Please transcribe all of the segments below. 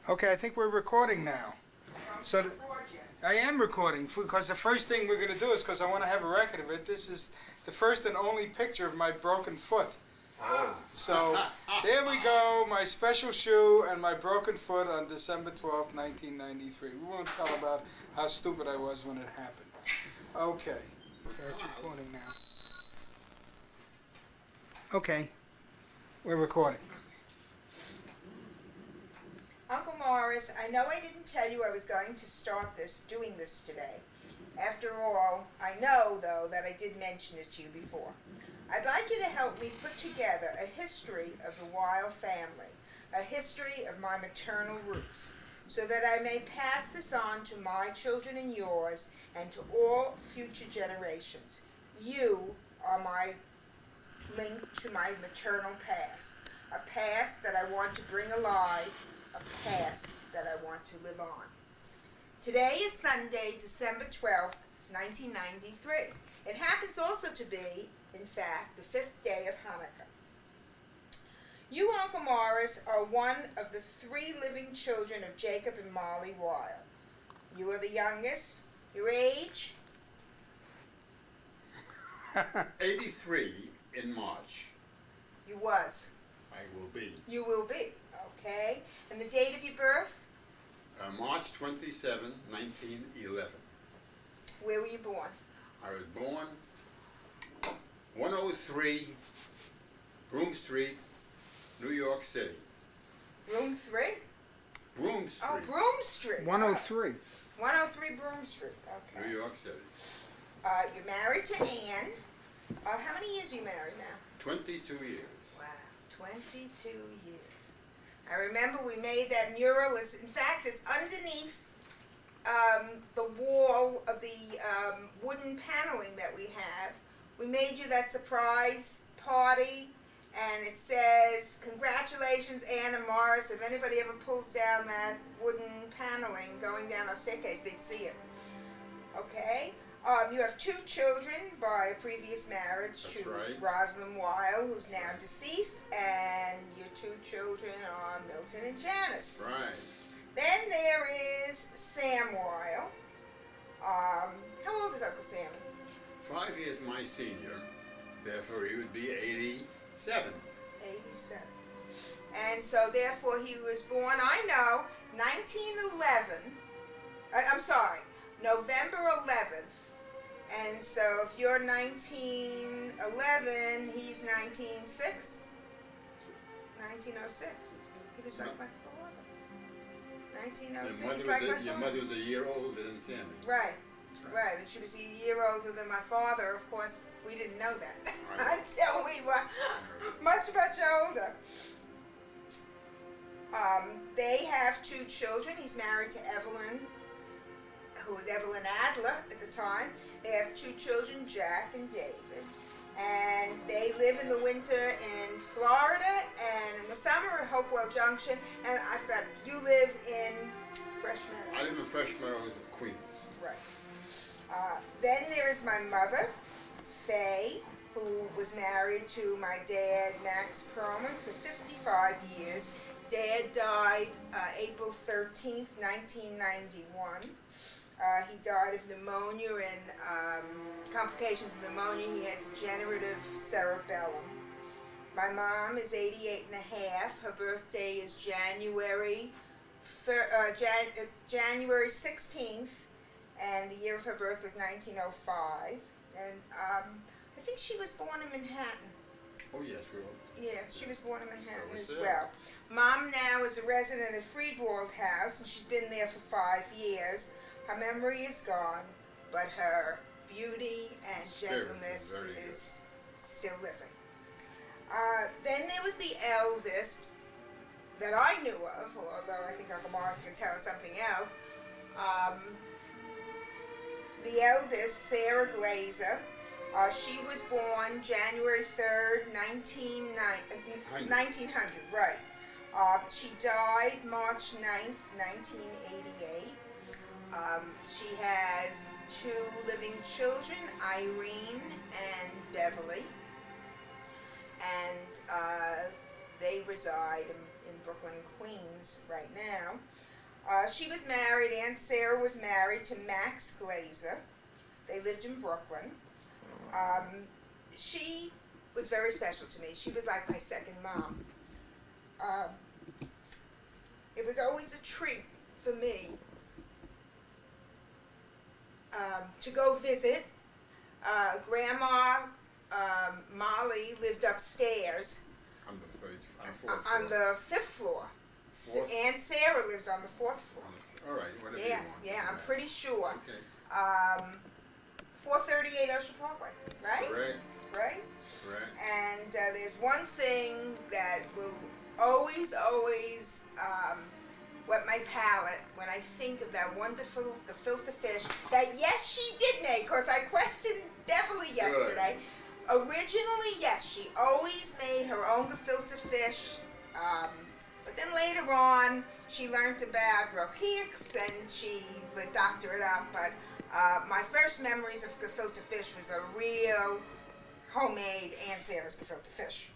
Okay, I think we're recording now. So I am recording because the first thing we're going to do is because I want to have a record of it. This is the first and only picture of my broken foot. So there we go, my special shoe and my broken foot on December 12th, 1993. We won't tell about how stupid I was when it happened. Okay, that's recording now. Okay, we're recording. Uncle Morris, I know I didn't tell you I was going to start doing this today. After all, I know, though, that I did mention it to you before. I'd like you to help me put together a history of the Weil family, a history of my maternal roots, so that I may pass this on to my children and yours, and to all future generations. You are my link to my maternal past, a past that I want to bring alive, a past that I want to live on. Today is Sunday, December 12th, 1993. It happens also to be, in fact, the fifth day of Hanukkah. You, Uncle Morris, are one of the three living children of Jacob and Molly Weil. You are the youngest. Your age? 83 in March. You was. I will be. You will be. Okay. And the date of your birth? March 27, 1911. Where were you born? I was born 103 Broome Street, New York City. Room 3? Broome Street, Oh, Broome Street. 103. 103 Broome Street. Okay. New York City. You're married to Ann. How many years are you married now? 22 years. Wow, 22 years. I remember we made that mural. In fact, it's underneath the wall of the wooden paneling that we have. We made you that surprise party, and it says, "Congratulations, Ann and Morris." If anybody ever pulls down that wooden paneling going down our staircase, they'd see it. Okay? You have two children by a previous marriage That's to right. Rosalind Weil, who's now deceased, and your two children are Milton and Janice. Right. Then there is Sam Weil. How old is Uncle Sam? 5 years my senior, therefore he would be 87. 87. And so therefore he was born, I know, 1911. I'm sorry, November 11th. And so if you're 1911, he's 1906. 1906. He was like my father. 1906. Your mother was a year older than Sammy. Right. Right. And she was a year older than my father. Of course, we didn't know that until we were much, much older. They have two children. He's married to Evelyn, who was Evelyn Adler at the time. They have two children, Jack and David. And they live in the winter in Florida and in the summer at Hopewell Junction. And I forgot, you live in Fresh Meadows. I live in Fresh Meadows, Queens. Right. Then there is my mother, Faye, who was married to my dad, Max Perlman, for 55 years. Dad died April 13th, 1991. He died of pneumonia and complications of pneumonia. He had degenerative cerebellum. My mom is 88 and a half. Her birthday is January 16th, and the year of her birth was 1905. And I think she was born in Manhattan. Oh yes, we all. Yeah, she was born in Manhattan So as was well. Mom now is a resident at Friedwald House, and she's been there for 5 years. Her memory is gone, but her beauty and gentleness is still living. Then there was the eldest that I knew of, although I think Uncle Morris can tell us something else. The eldest, Sarah Glazer, she was born January 3rd, 1900, right. She died March 9th, 1988. She has two living children, Irene and Beverly, and they reside in Brooklyn, Queens right now. She was married, Aunt Sarah was married to Max Glazer. They lived in Brooklyn. She was very special to me. She was like my second mom. It was always a treat for me to go visit. Grandma Molly lived upstairs On the third, on the fourth on floor. the fifth floor. Fourth? Aunt Sarah lived on the fourth floor. All right, whatever you Yeah, want. yeah, I'm pretty sure. Okay. 438 Ocean Parkway, right? Correct, Right? correct. And there's one thing that will always whet my palate when I think of that wonderful gefilte fish that, yes, she did make, because I questioned Beverly yesterday. Originally, yes, she always made her own gefilte fish, but then later on, she learned about roqueques and she would doctor it up. But my first memories of gefilte fish was a real homemade Aunt Sarah's gefilte fish.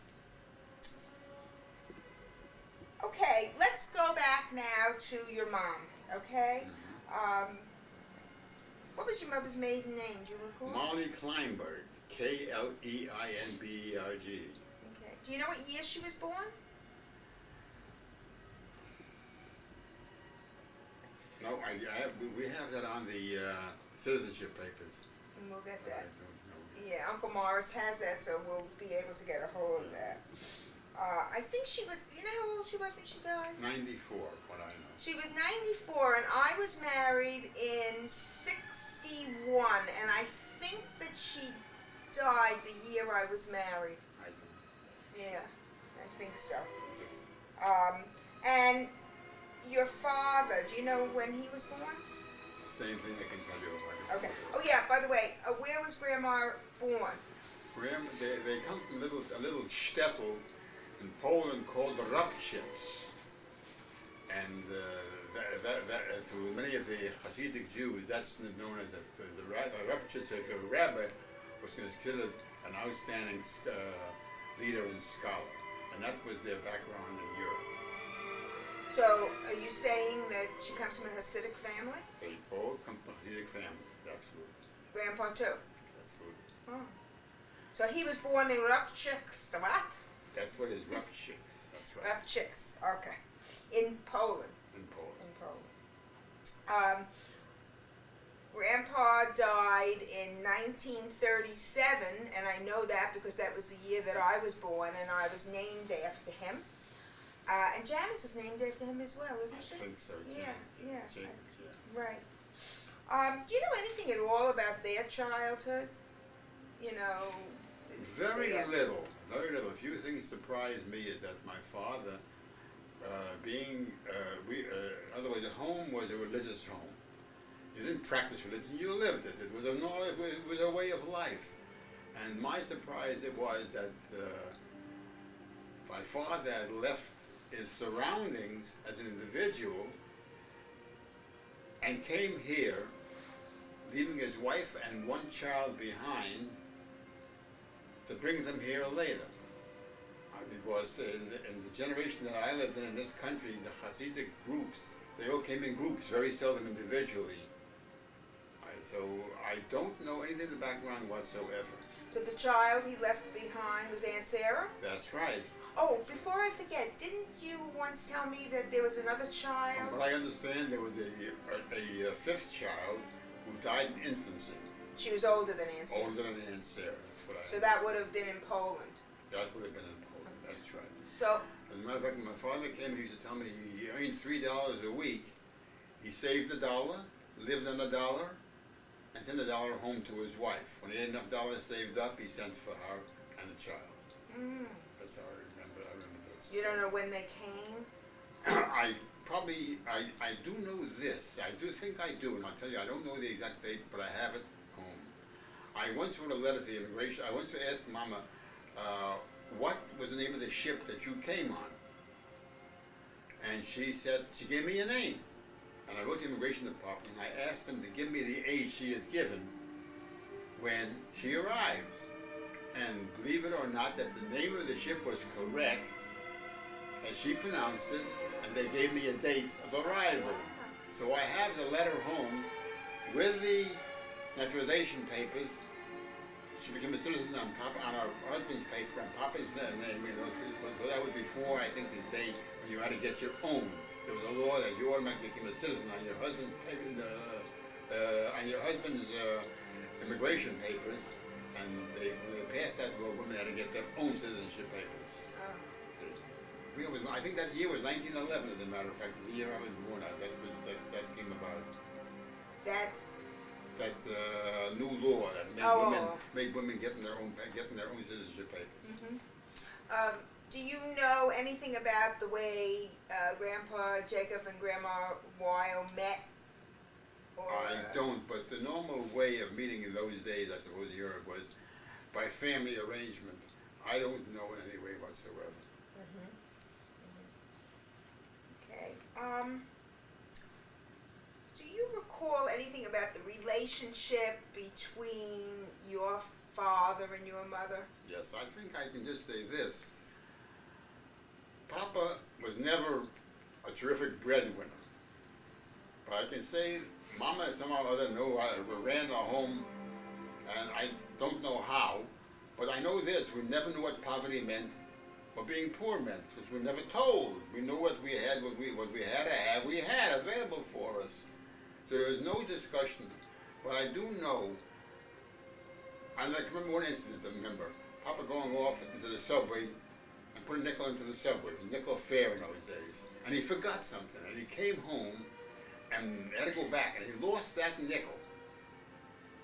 Okay, let's go back now to your mom, okay? What was your mother's maiden name? Do you recall? Molly Kleinberg, Kleinberg. Okay. Do you know what year she was born? No, we have that on the citizenship papers. And we'll get But I that. don't know. Yeah, Uncle Morris has that, so we'll be able to get a hold of that. I think she was, you know how old she was when she died? 94, what I know. She was 94, and I was married in 61, and I think that she died the year I was married. I don't. Yeah, I think so. 60. And your father, do you know when he was born? Same thing I can tell you about it. Okay. Oh yeah, by the way, where was Grandma born? They come from a little shtetl in Poland called the Rupchitz. And to many of the Hasidic Jews, that's known as the Rupchitz. The rabbi was considered an outstanding leader and scholar. And that was their background in Europe. So, are you saying that she comes from a Hasidic family? They all come from Hasidic families, absolutely. Grandpa too. Absolutely. Oh. So he was born in Rupchitz, what? That's what is Rupchitz, that's right, Rupchitz, okay. In Poland. in Poland. In Poland. Grandpa died in 1937, and I know that because that was the year that I was born, and I was named after him. And Janice is named after him as well, isn't she? I think so, too. Yeah, yeah. Jacobs, yeah. Right. Do you know anything at all about their childhood? You know. Very their- little, very little. A few things surprised me is that my father, in other words, the home was a religious home. You didn't practice religion, you lived it. It was a way of life. And my surprise it was that my father had left his surroundings as an individual and came here, leaving his wife and one child behind to bring them here later. It was in the generation that I lived in this country, the Hasidic groups, they all came in groups, very seldom individually. So I don't know anything in the background whatsoever. So the child he left behind was Aunt Sarah? That's right. Oh, before I forget, didn't you once tell me that there was another child? From what I understand, there was a fifth child who died in infancy, She was older than Aunt Sarah. older than Aunt Sarah. That's what I So that would have been in Poland. That would have been in Poland. That's right. So, As a matter of fact, when my father came, he used to tell me he earned $3 a week. He saved $1, lived on $1, and sent $1 home to his wife. When he had enough dollars saved up, he sent for her and the child. That's how I remember that. you don't know when they came? I do know this. I do think I do, and I'll tell you, I don't know the exact date, but I have it home. I once wrote a letter to the immigration. I once asked Mama, what was the name of the ship that you came on? And she said, she gave me a name. And I wrote to the immigration department, and I asked them to give me the age she had given when she arrived. And believe it or not, that the name of the ship was correct, as she pronounced it, and they gave me a date of arrival. So I have the letter home with the naturalization papers. She became a citizen on our husband's paper and Papa's name. You know, but that was before, I think, the day when you had to get your own. There was a law that you automatically became a citizen on your husband's paper, immigration papers, and when they passed that law, women had to get their own citizenship papers. I think that year was 1911, as a matter of fact, the year I was born. That came about. That That new law that made women getting their own citizenship papers. Do you know anything about the way Grandpa Jacob and Grandma Weil met? Or, I don't, but the normal way of meeting in those days, I suppose, in Europe was by family arrangement. I don't know in any way whatsoever. Okay. Do you recall anything about the relationship between your father and your mother? Yes, I think I can just say this. Papa was never a terrific breadwinner. But I can say Mama somehow or other ran our home, and I don't know how, but I know this, we never knew what poverty meant or being poor meant, because we were never told. We knew what we had, what we had to have, we had available for us. So there was no discussion. But I do know, and I can remember one incident, I remember, Papa going off into the subway and put a nickel into the subway. It was a nickel fare in those days. And he forgot something, and he came home and had to go back, and he lost that nickel.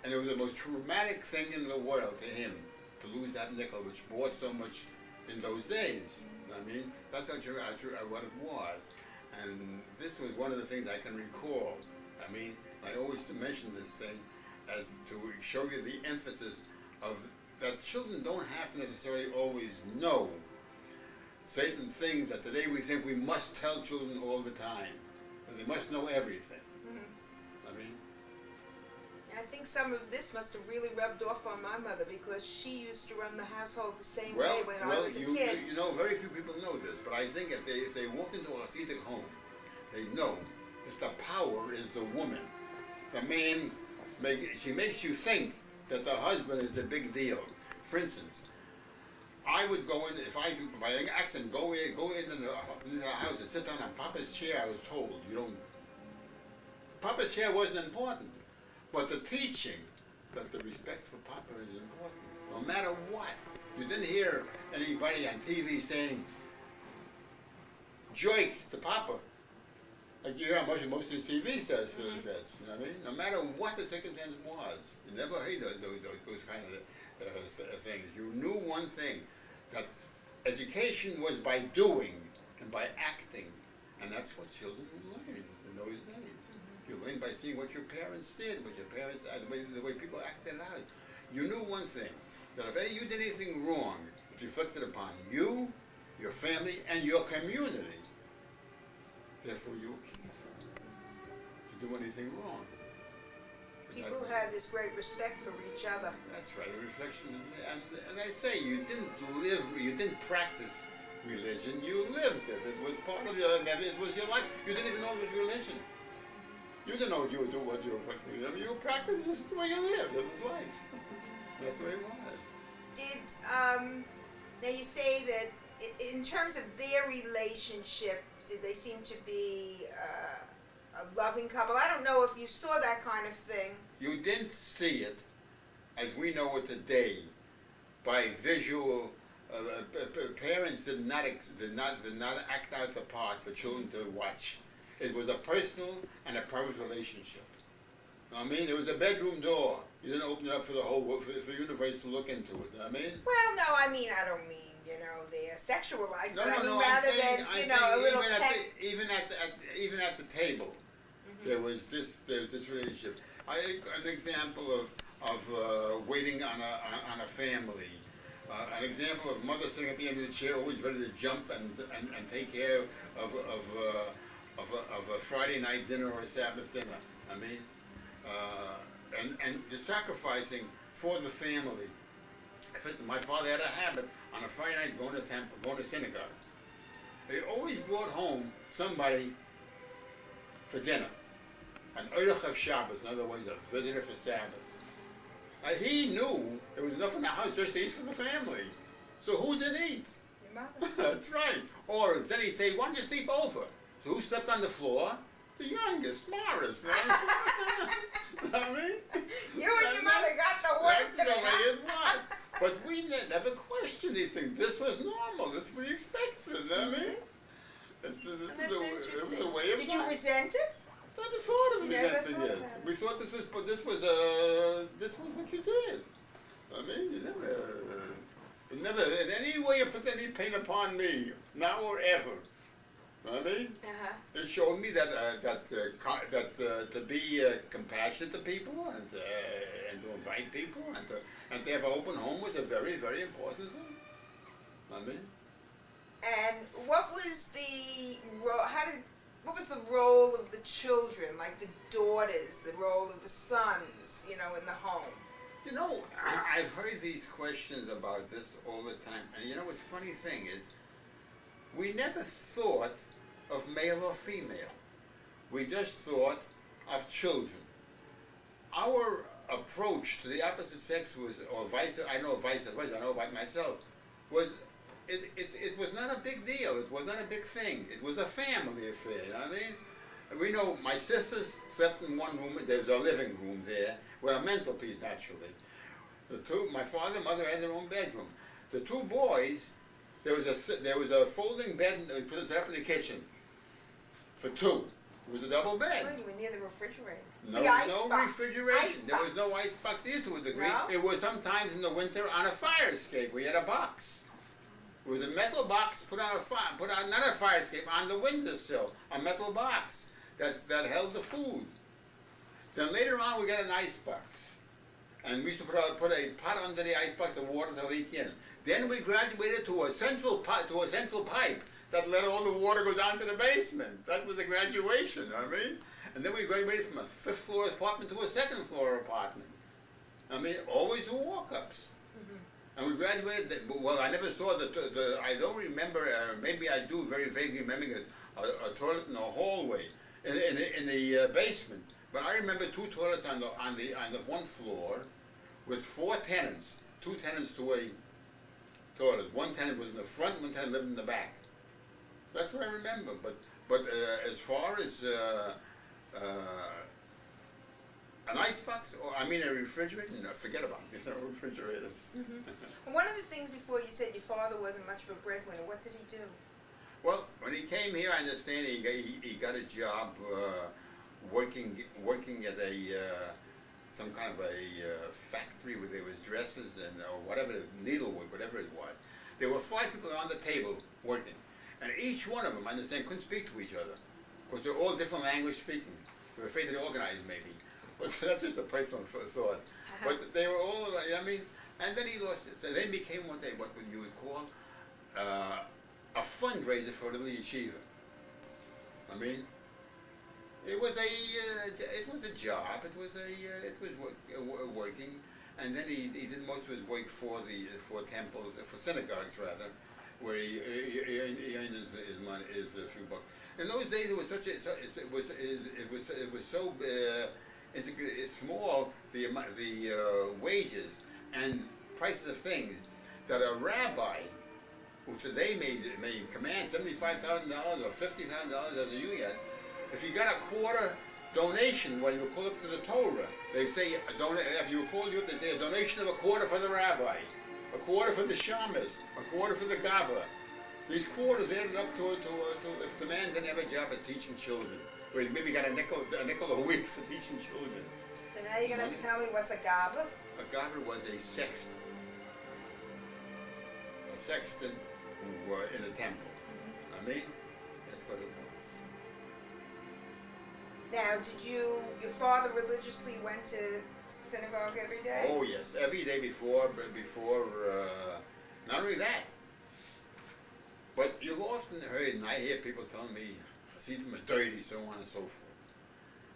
And it was the most traumatic thing in the world to him, to lose that nickel, which bought so much in those days. You know what I mean? That's what it was. And this was one of the things I can recall. I mean, I always mention this thing as to show you the emphasis of that children don't have to necessarily always know certain things that today we think we must tell children all the time. They must know everything. I mean, I think some of this must have really rubbed off on my mother, because she used to run the household the same way when I was a kid. You know, very few people know this, but I think if they walk into a Hasidic home, they know that the power is the woman. The man, she makes you think that the husband is the big deal. For instance, I would go in, if I, by accident, go into the house and sit down on Papa's chair. I was told, Papa's chair wasn't important, but the teaching that the respect for Papa is important, no matter what. You didn't hear anybody on TV saying, "Joik" to Papa. Like you hear most of the TV says, you know what I mean? No matter what the circumstance was, you never heard those kind of things. You knew one thing, that education was by doing and by acting, and that's what children learned in those days. You learned by seeing what your parents did, what your parents, the way people acted out. You knew one thing, that if you did anything wrong, it reflected upon you, your family, and your community. Therefore, you were careful to do anything wrong. People had this great respect for each other. That's right. The reflection is there. And as I say, you didn't practice religion. You lived it. It was part of your. It was your life. You didn't even know it was religion. You didn't know what you were doing. What you were practicing. You practiced. This is the way you lived. It was life. That's the way it was. Now you say that in terms of their relationship, did they seem to be a loving couple? I don't know if you saw that kind of thing. You didn't see it as we know it today by visual. Parents did not act out the part for children to watch. It was a personal and a private relationship. I mean, there was a bedroom door. You didn't open it up for the whole world, for the universe to look into it. I mean. Well, no, I don't mean their sexual life, No, but I mean no, rather than a little even at the table, there was this relationship. An example of waiting on a family. An example of mother sitting at the end of the chair, always ready to jump and take care of a Friday night dinner or a Sabbath dinner. I mean, and the sacrificing for the family. For instance, my father had a habit on a Friday night going to synagogue. They always brought home somebody for dinner. an Oilach of Shabbos, in other words, a visitor for Sabbath. He knew there was enough in the house just to eat for the family. So who didn't eat? Your mother. That's right. Or then he'd say, why don't you sleep over? So who slept on the floor? The youngest, Morris. I mean? You and your mother got the worst That's of the it. way Huh? it was. But we never questioned these things. This was normal. This was expected. I mean? This is That's the interesting. way of Did you life. resent it? Never thought of it Never against thought it. about it. We thought this was what you did. I mean, you never in any way put any pain upon me, now or ever. I mean, it showed me that to be compassionate to people and to invite people and to have an open home was a very, very important thing. I mean. And what was the what was the role of the children, like the daughters, the role of the sons, in the home? You know, I've heard these questions about this all the time, and what's funny thing is, we never thought of male or female. We just thought of children. Our approach to the opposite sex was, vice versa, I know about myself, was it was not a big deal. It was not a big thing. It was a family affair, you know what I mean? We know my sisters slept in one room. There was a living room there with a mantelpiece, naturally. My father and mother had their own bedroom. The two boys, there was a folding bed, and we put it up in the kitchen for two. It was a double bed. Oh, you were near the refrigerator. No, The ice no box. refrigeration. Ice There box. was no ice box either, to a degree. No? It was sometimes in the winter on a fire escape. We had a box. It was a metal box put on not a fire escape, on the windowsill, a metal box that held the food. Then later on we got an ice box. And we used to put a pot under the ice box, the water to leak in. Then we graduated to a central pipe that let all the water go down to the basement. That was the graduation, you know what I mean? And then we graduated from a 5th floor apartment to a 2nd floor apartment. I mean, always walk-ups. And we graduated, well, I never saw I don't remember, maybe I do very vaguely remembering a toilet in the hallway, in the basement. But I remember 2 toilets on the one floor with 4 tenants, 2 tenants to a toilet. One tenant was in the front, one tenant lived in the back. That's what I remember. But as far as an icebox, or a refrigerator, no, forget about it. Refrigerators. One of the things before you said your father wasn't much of a breadwinner. What did he do? Well, when he came here, I understand he got a job working at some kind of a factory where there was dresses or whatever, needlework, whatever it was. There were 5 people on the table working, and each one of them, I understand, couldn't speak to each other because they're all different language speaking. They were afraid to organize, maybe. But that's just a personal thought. But they were all, and then he lost it. So they became what you would call a fundraiser for the little yeshiva. It was a job. It was working, and then he did most of his work for temples, for synagogues rather, where he earned his money, his few bucks. In those days, it was so small, the wages and prices of things, that a rabbi, who today may command $75,000 or $50,000 as a union, if you got a quarter donation when you were called up to the Torah, they say if you were called up, they say a donation of a quarter for the rabbi, a quarter for the shamas, a quarter for the gabba. These quarters added up to if the man didn't have a job as teaching children, where he maybe got a nickel a week for teaching children. So now you're going to tell me what's a gaba? A gabba was a sexton. A sexton who were in a temple. That's what it was. Now, your father religiously went to synagogue every day? Oh yes, every day before, not only that, but you've often heard, and I hear people telling me, Hasidim are dirty, so on and so forth.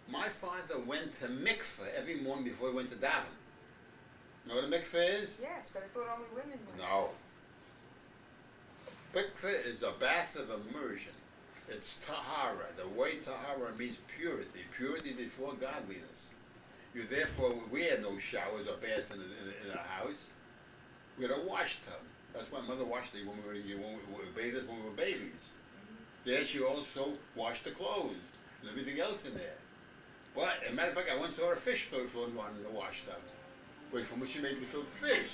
My father went to mikveh every morning before he went to daven. You know what a mikveh is? Yes, but I thought only women went. No. Mikveh is a bath of immersion. It's tahara. The word tahara means purity, purity before godliness. You therefore wear no showers or baths in a house. We had a wash tub. That's why Mother washed the when we were bathers when we were babies. There she also washed the clothes and everything else in there. But as a matter of fact, I once saw a fish floating on in the wash tub, from which she made gefilte fish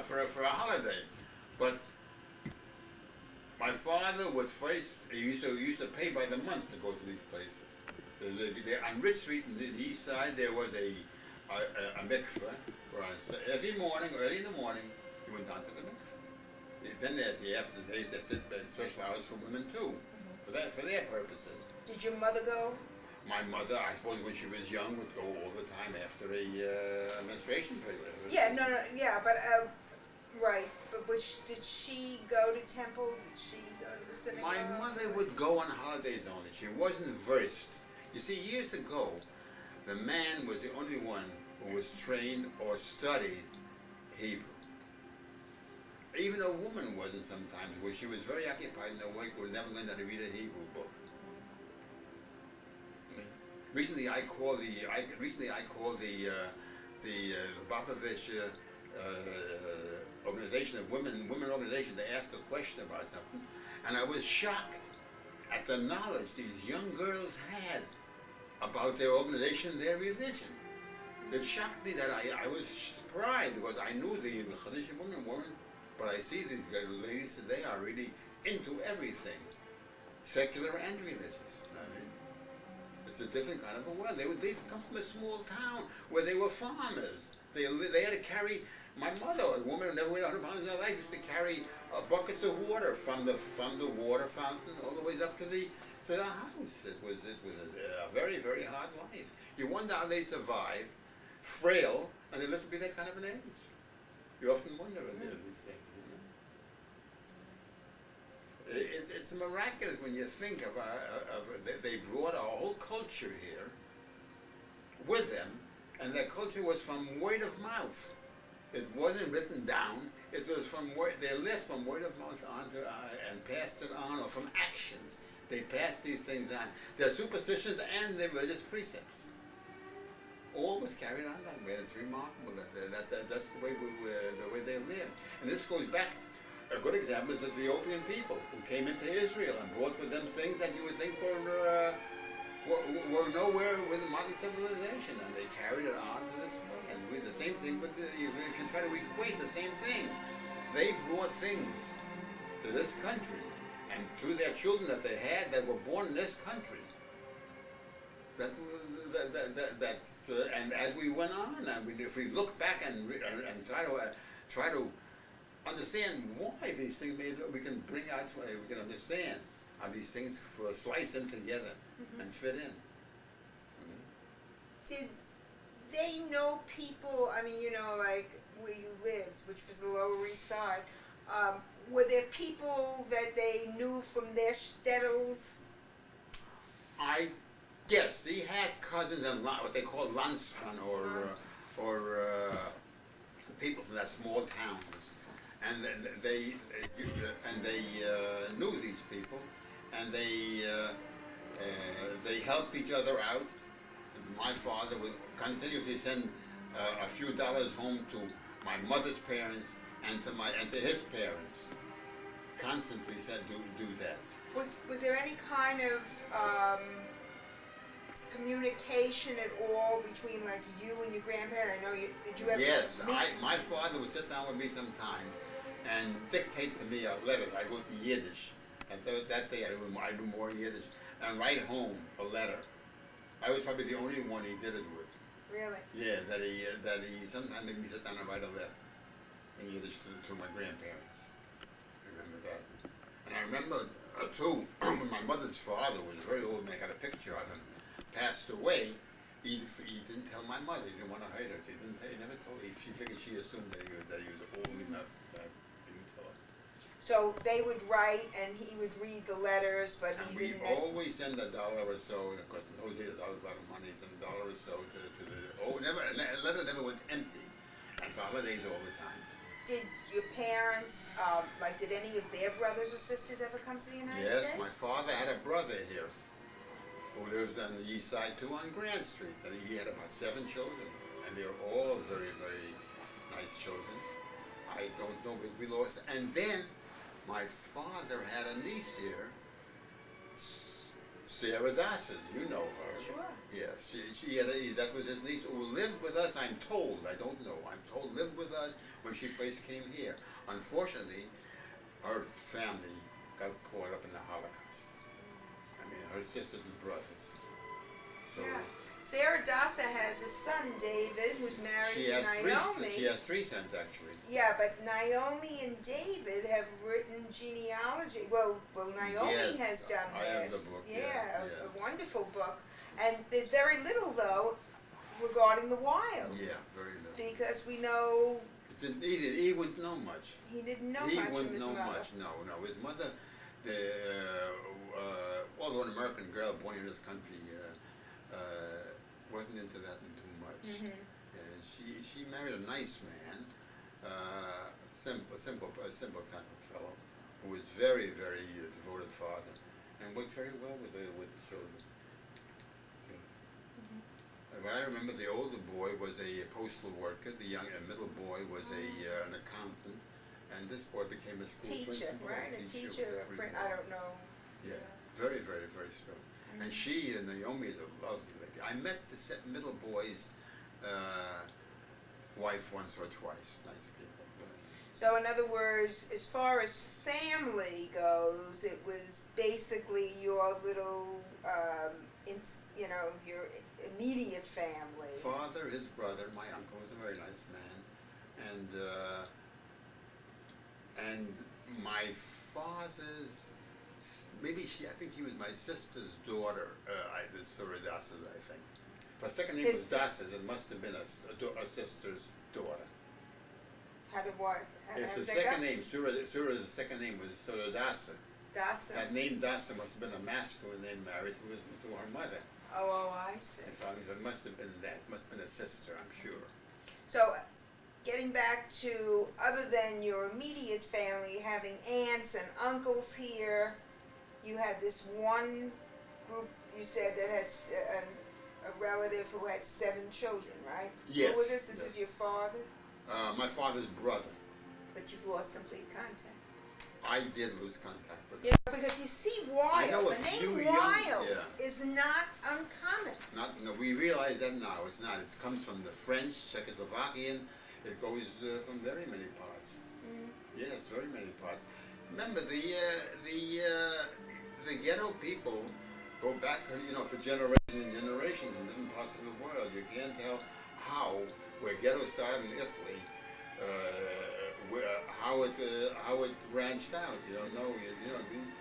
for a holiday. But my father would first, he used to pay by the month to go to these places. On Rich Street in the east side, there was a mikveh, where every morning, early in the morning, he went down to the mikveh. Then at the after days, they set special hours for women too, for their purposes. Did your mother go? My mother, I suppose when she was young, would go all the time after a menstruation period. Yeah, no, yeah, but right. But did she go to temple? Did she go to the synagogue? My mother would go on holidays only. She wasn't versed. You see, years ago, the man was the only one who was trained or studied Hebrew. Even a woman wasn't sometimes, where she was very occupied in her work, would never learn how to read a Hebrew book. Recently, I called the Lubavitch organization, a women organization, to ask a question about something, and I was shocked at the knowledge these young girls had about their organization, their religion. It shocked me that I was surprised because I knew the Hasidic women weren't, but I see these ladies, they are really into everything, secular and religious. It's a different kind of a world. They come from a small town where they were farmers. They had to carry. My mother, a woman who never weighed 100 pounds in her life, used to carry buckets of water from the water fountain all the way up to the house. It was a very, very hard life. You wonder how they survived, frail, and they lived to be that kind of an age. You often wonder about these things. It's miraculous when you think of they brought our whole culture here with them, and that culture was from word of mouth. It wasn't written down. It was from word. They lived from word of mouth on to and passed it on, or from actions. They passed these things on. Their superstitions and their religious precepts. All was carried on that way. It's remarkable that's the way they lived. And this goes back. A good example is the Ethiopian people who came into Israel and brought with them things that you would think were nowhere with modern civilization, and they carried it on to this way. And we the same thing with if you try to equate the same thing, they brought things to this country and to their children that they had that were born in this country. And as we went on, and if we look back and try to understand why these things we can bring out, we can understand how these things slice in together and fit in. Did they know people, I mean, like where you lived, which was the Lower East Side, were there people that they knew from their shtetls? I guess he had cousins and what they call landsmen, or people from that small towns. And they knew these people, and they helped each other out. And my father would continuously send a few dollars home to my mother's parents and to his parents. Constantly said do that. Was there any kind of communication at all between like you and your grandparents? I know did you ever Yes, meet? my father would sit down with me sometimes and dictate to me a letter. I wrote in Yiddish. And that day I knew more Yiddish. And write home a letter. I was probably the only one he did it with. Really? Yeah, that he sometimes made me sit down and write a letter in Yiddish to my grandparents. I remember that. And I remember too, when my mother's father was a very old man, I got a picture of him, passed away. He didn't tell my mother. He didn't want to hurt her. So he never told her. She figured she assumed that he was old enough. So they would write, and he would read the letters, but And he we didn't. always send $1 or so, and of course in those days $1 was a lot of money, send $1 or so to the, a letter never went empty, and for holidays all the time. did your parents, like, did any of their brothers or sisters ever come to the United Yes, States? my father had a brother here who lived on the east side too on Grand Street. And he had about 7 children, and they were all very, very nice children. I don't know, but we lost. And then my father had a niece here, Sarah Dasses. You know her. Sure. Yeah, she had that was his niece who lived with us. I'm told. I don't know. I'm told lived with us when she first came here. Unfortunately, her family got caught up in the Holocaust. I mean, her sisters and brothers. So Yeah. Sarah Dassa has a son, David, who's married she to has Naomi. she has 3 sons actually. Yeah, but Naomi and David have written genealogy. Well, Naomi Yes, has done I have this. the book, Yeah, yeah, a yeah. wonderful book. And there's very little though regarding the Wilds. Yeah, very little. Because we know He wouldn't know much. he didn't know He much of wouldn't his know mother. much. No. His mother, although an American girl born in this country, wasn't into that too much. Mhm. She married a nice man, simple type of fellow, who was very, very devoted father, and worked very well with the children. And I remember the older boy was a postal worker, the middle boy was an accountant, and this boy became a school Teacher, principal. right? A teacher, I don't know. Yeah, very, very, very skilled. Mm-hmm. And she and Naomi is a lovely lady. I met the middle boy's wife once or twice. Nice people. So in other words, as far as family goes, it was basically your little, your immediate family. Father, his brother, my uncle was a very nice man, and my father's. I think she was my sister's daughter, this Sarah Dasses, I think. If her second name was Dasses, it must have been a sister's daughter. How did what? If the second name, Sura's second name was Sura Dasa, Dasa. that name Dasa must have been a masculine name married to her mother. Oh, I see. It must have been that. Must have been a sister, I'm sure. So, getting back to, other than your immediate family, having aunts and uncles here, you had this one group, you said, that had a relative who had 7 children, right? Yes. Who was this? This Yes. is your father? My father's brother. But you've lost complete contact. I did lose contact with You him. know, because you see I Wild, know a the few name young- Wild yeah. is not uncommon. We realize that now. It's not. It comes from the French, Czechoslovakian. It goes from very many parts. Yes, very many parts. Remember, the ghetto people go back, for generations and generations in different parts of the world. You can't tell where ghetto started in Italy, how it branched out. You don't know.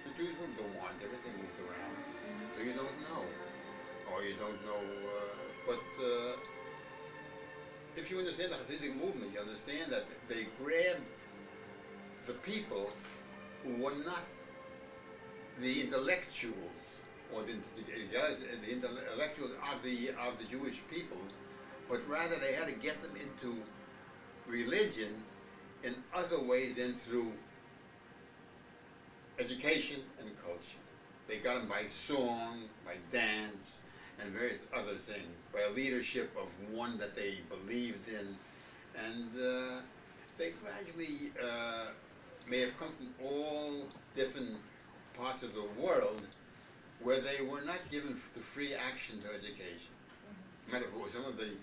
The Jews moved to want everything moved around, so you don't know, or you don't know. But if you understand the Hasidic movement, you understand that they grabbed the people who were not the intellectuals or the intellectuals of the Jewish people, but rather they had to get them into religion in other ways than through education and culture. They got them by song, by dance, and various other things, by a leadership of one that they believed in, and they gradually may have come from all different parts of the world where they were not given the free action to education. Matter of fact, some of the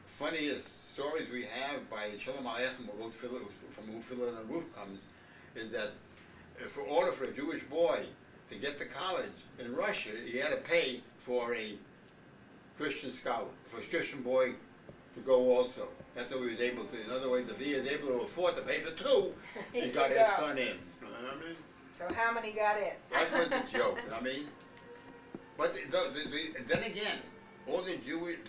funniest stories we have by Shalom Aleichem, from whom Fiddler on the Roof comes, is that in order for a Jewish boy to get to college in Russia, he had to pay for a Christian scholar, for a Christian boy to go also. That's how he was able to. In other words, if he was able to afford to pay for 2, he got his son in. You know what I mean? So how many got in? That was the joke. You know what I mean? But then again, all the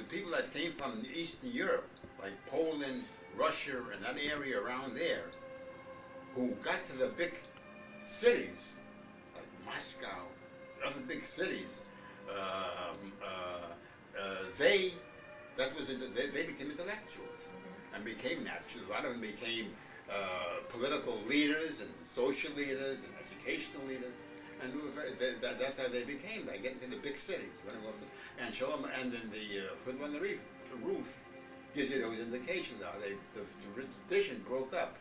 people that came from Eastern Europe, like Poland, Russia, and that area around there, who got to the big cities, like Moscow, other big cities, they became intellectuals. and became naturalists. A lot of them became political leaders and social leaders and educational leaders. And we were that's how they became. They get into the big cities, running off and show them, and then the Fiddler on the Roof gives you those indications. How the tradition broke up.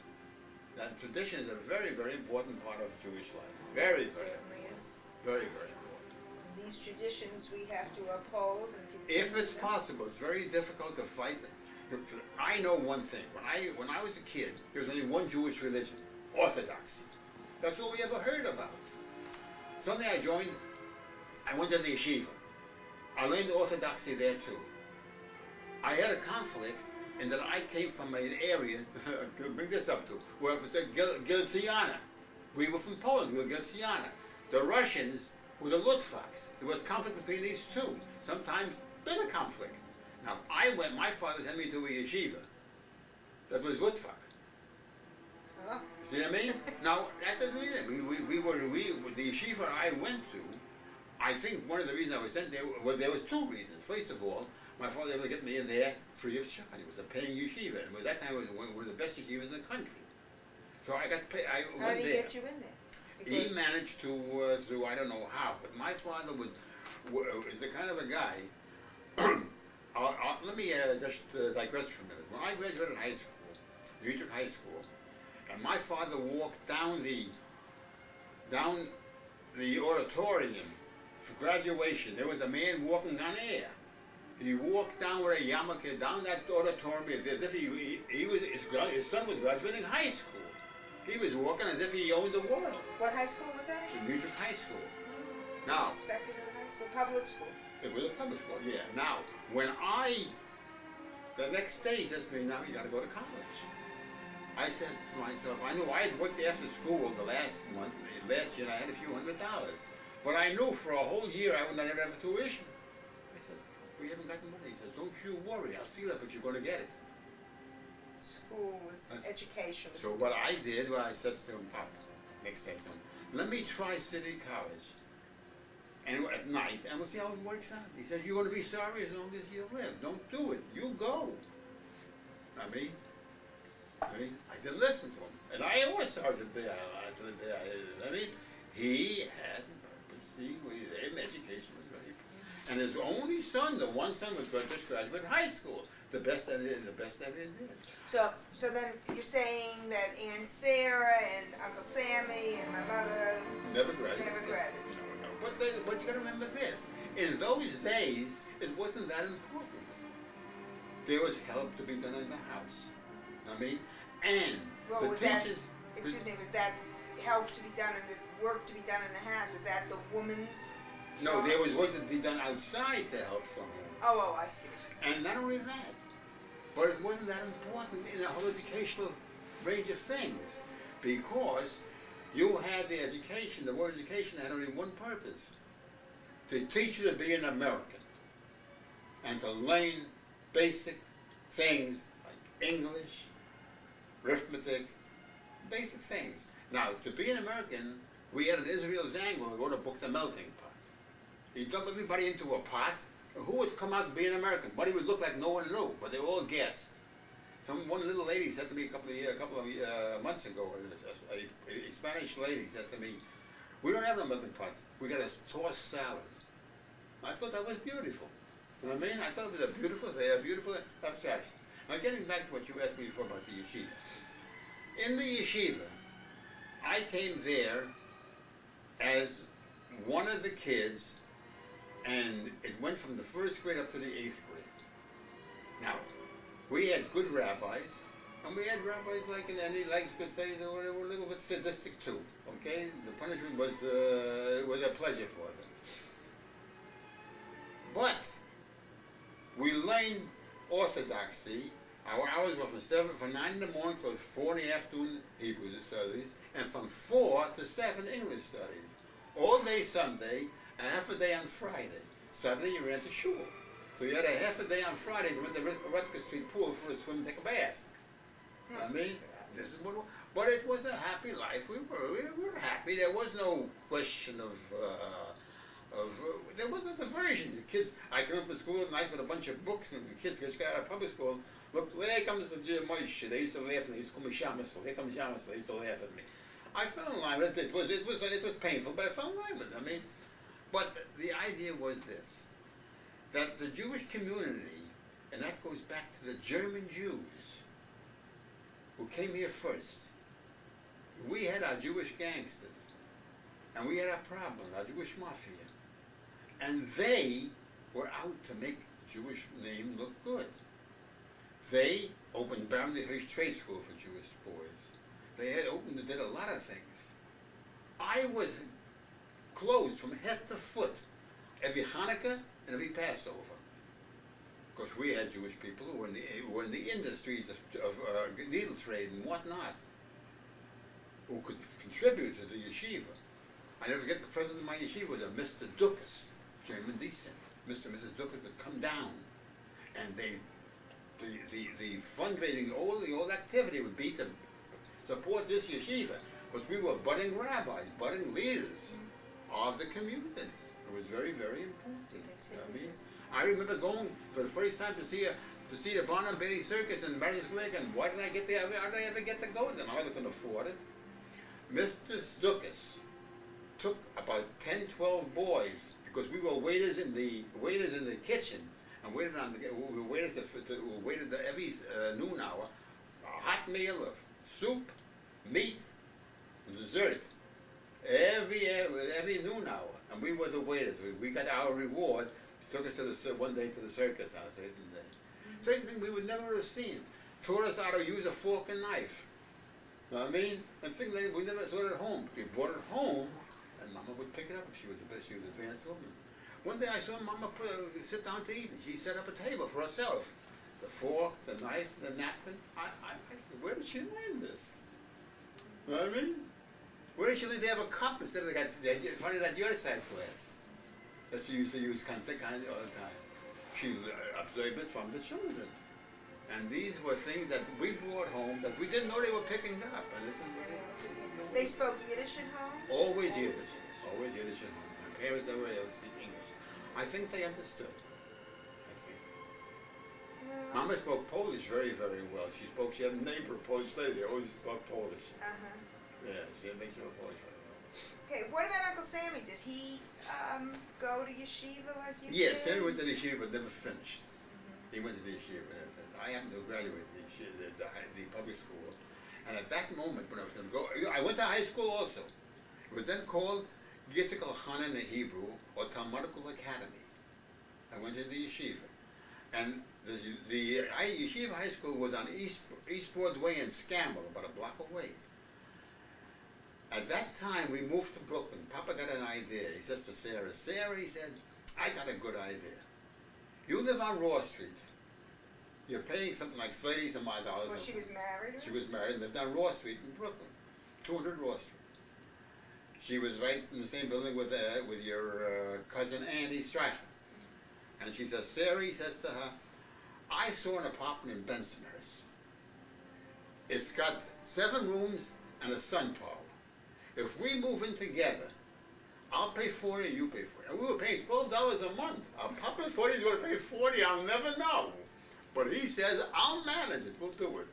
That tradition is a very, very important part of Jewish life. Very, It very, certainly is. very, very important. These traditions we have to uphold and continue. If it's them. possible, it's very difficult to fight. I know one thing. When I was a kid, there was only one Jewish religion, Orthodoxy. That's all we ever heard about. Suddenly I went to the yeshiva. I learned Orthodoxy there too. I had a conflict in that I came from an area, to bring this up to, where it was the Gilziana. We were from Poland, we were Gilziana. The Russians were the Lutvaks. There was conflict between these two, sometimes bitter conflict. Now, my father sent me to a yeshiva that was Lutvak. Oh. See what I mean? Now, that doesn't mean that. The yeshiva I went to, I think one of the reasons I was sent there, well, there was two reasons. First of all, my father was able to get me in there free of charge. It was a paying yeshiva, and at that time it was one of the best yeshivas in the country. So I got paid. I How went did he there. get you in there? He Because- managed to, through I don't know how, but my father is the kind of a guy. Let me just digress for a minute. When I graduated high school, Utrecht High School, and my father walked down the auditorium for graduation, there was a man walking down there. He walked down with a yarmulke down that auditorium as if his son was graduating high school. He was walking as if he owned the world. What high school was that In again? Utrecht High School. Now, Secular high school, public school. it was a public school, yeah. Now, the next day he says to me, now you gotta go to college. I said to myself, I knew I had worked after school the last year and I had a few $100. But I knew for a whole year I would not ever have a tuition. I says, we haven't got the money. He says, don't you worry, I'll see that, but you're gonna get it. School was education. Was So what I did, I said to him, Pop, next day, son, let me try City College. And at night, and we'll see how it works out. He says, you're going to be sorry as long as you live. Don't do it. You go. I mean, I didn't listen to him. And I was sergeant there. I mean, he had purpose. Education was very important. And his only son, the one son, was just graduated high school. The best that he did. So then you're saying that Aunt Sarah and Uncle Sammy and my mother Never graduated. never graduated. No. But you gotta remember this. In those days, it wasn't that important. There was help to be done in the house. I mean, and Well, the was that, teachers. excuse me, was that help to be done and the work to be done in the house? Was that the woman's? No, job? there was work to be done outside to help someone. Oh, I see what you're saying. And not only that, but it wasn't that important in the whole educational range of things, because you had the education. The word education had only one purpose: to teach you to be an American and to learn basic things like English, arithmetic, basic things. Now, to be an American, we had an Israel Zangwill who wrote a book, The Melting Pot. He dumped everybody into a pot. Who would come out and be an American? What he would look like, no one knew, but they all guessed. One little lady said to me a couple of months ago, a Spanish lady said to me, we don't have a melting pot, we got a tossed salad. I thought that was beautiful. You know what I mean? I thought it was a beautiful abstraction. Now getting back to what you asked me before about the yeshiva. In the yeshiva, I came there as one of the kids, and it went from the first grade up to the 8th grade. Now, we had good rabbis, and we had rabbis like in any, like you could say, they were a little bit sadistic too, okay? The punishment was a pleasure for them. But we learned orthodoxy. Our hours were from 9 in the morning till 4 in the afternoon Hebrew studies, and from 4 to 7 English studies. All day Sunday, a half a day on Friday. Saturday you ran to shul. So you had a half a day on Friday to run to Rutgers Street Pool for a swim and take a bath. I mean, this is what. But it was a happy life. We were happy. There was no question of. There was a diversion. The kids. I came up to school at night with a bunch of books, and the kids just got out of public school. Look, here comes the Moishe. They used to laugh and they used to call me Shamasel. Here comes Shamasel. They used to laugh at me. I fell in line with it. It was painful, but I fell in line with it. I mean, but the idea was this, that the Jewish community, and that goes back to the German Jews who came here first. We had our Jewish gangsters, and we had our problems, our Jewish mafia. And they were out to make Jewish name look good. They opened Bambi Hirsch Trade School for Jewish boys. They had opened and did a lot of things. I was clothed from head to foot every Hanukkah and every Passover. Because we had Jewish people who were in the industries of needle trade and whatnot, who could contribute to the yeshiva. I never forget the president of my yeshiva was a Mr. Dukas, German descent. Mr. and Mrs. Dukas would come down, and the fundraising, all the activity would be to support this yeshiva, because we were budding rabbis, budding leaders of the community. It was very, very important. I remember going for the first time to see the Barnum Bailey Circus in Madison Square, and why did I get there? How did I ever get to go with them? I couldn't afford it. Mr. Dukas took about 10, 12 boys, because we were waiters in the kitchen, and waited every noon hour, a hot meal of soup, meat, and dessert, every noon hour, and we were the waiters. We got our reward. He took us one day to the circus on a certain day. Certain thing we would never have seen. Taught us how to use a fork and knife. You know what I mean? And things that we never saw at home. We brought it home, and Mama would pick it up if she was an advanced woman. One day I saw Mama sit down to eat, and she set up a table for herself. The fork, the knife, the napkin. Where did she learn this? You know what I mean? Where did she learn to have a cup instead of finding that your side glass that she used to use kind of all the time? She observed it from the children. And these were things that we brought home that we didn't know they were picking up. And this is what They spoke Yiddish at home? always Yiddish. Always Yiddish at home. My parents never able to speak English. I think they understood. I think. Mama spoke Polish very, very well. She had a neighbor, a Polish lady. They always spoke Polish. Yeah, she spoke Polish very well. Okay, what about Uncle Sammy? Did he go to yeshiva like you did? Yes, Sammy went to the yeshiva but never finished. He went to the yeshiva. I happened to graduate the public school. And at that moment when I was going to go, I went to high school also. It was then called Yitzhak Elchanan in Hebrew, or Talmudical Academy. I went to the yeshiva. And the yeshiva high school was on East Broadway in Scammell, about a block away. At that time, we moved to Brooklyn. Papa got an idea. He says to Sarah, he said, I got a good idea. You live on Raw Street. You're paying something like $30-some odd. Well, she was married? She was married and lived on Raw Street in Brooklyn, 200 Raw Street. She was right in the same building with your cousin Andy Stratton. And she says, Sarah says to her, I saw an apartment in Bensonhurst. It's got 7 rooms and a sun parlor. If we move in together, I'll pay $40, you pay $40. And we were paying $12 a month. Our Papa thought he was going to pay $40, I'll never know. But he says, I'll manage it, we'll do it.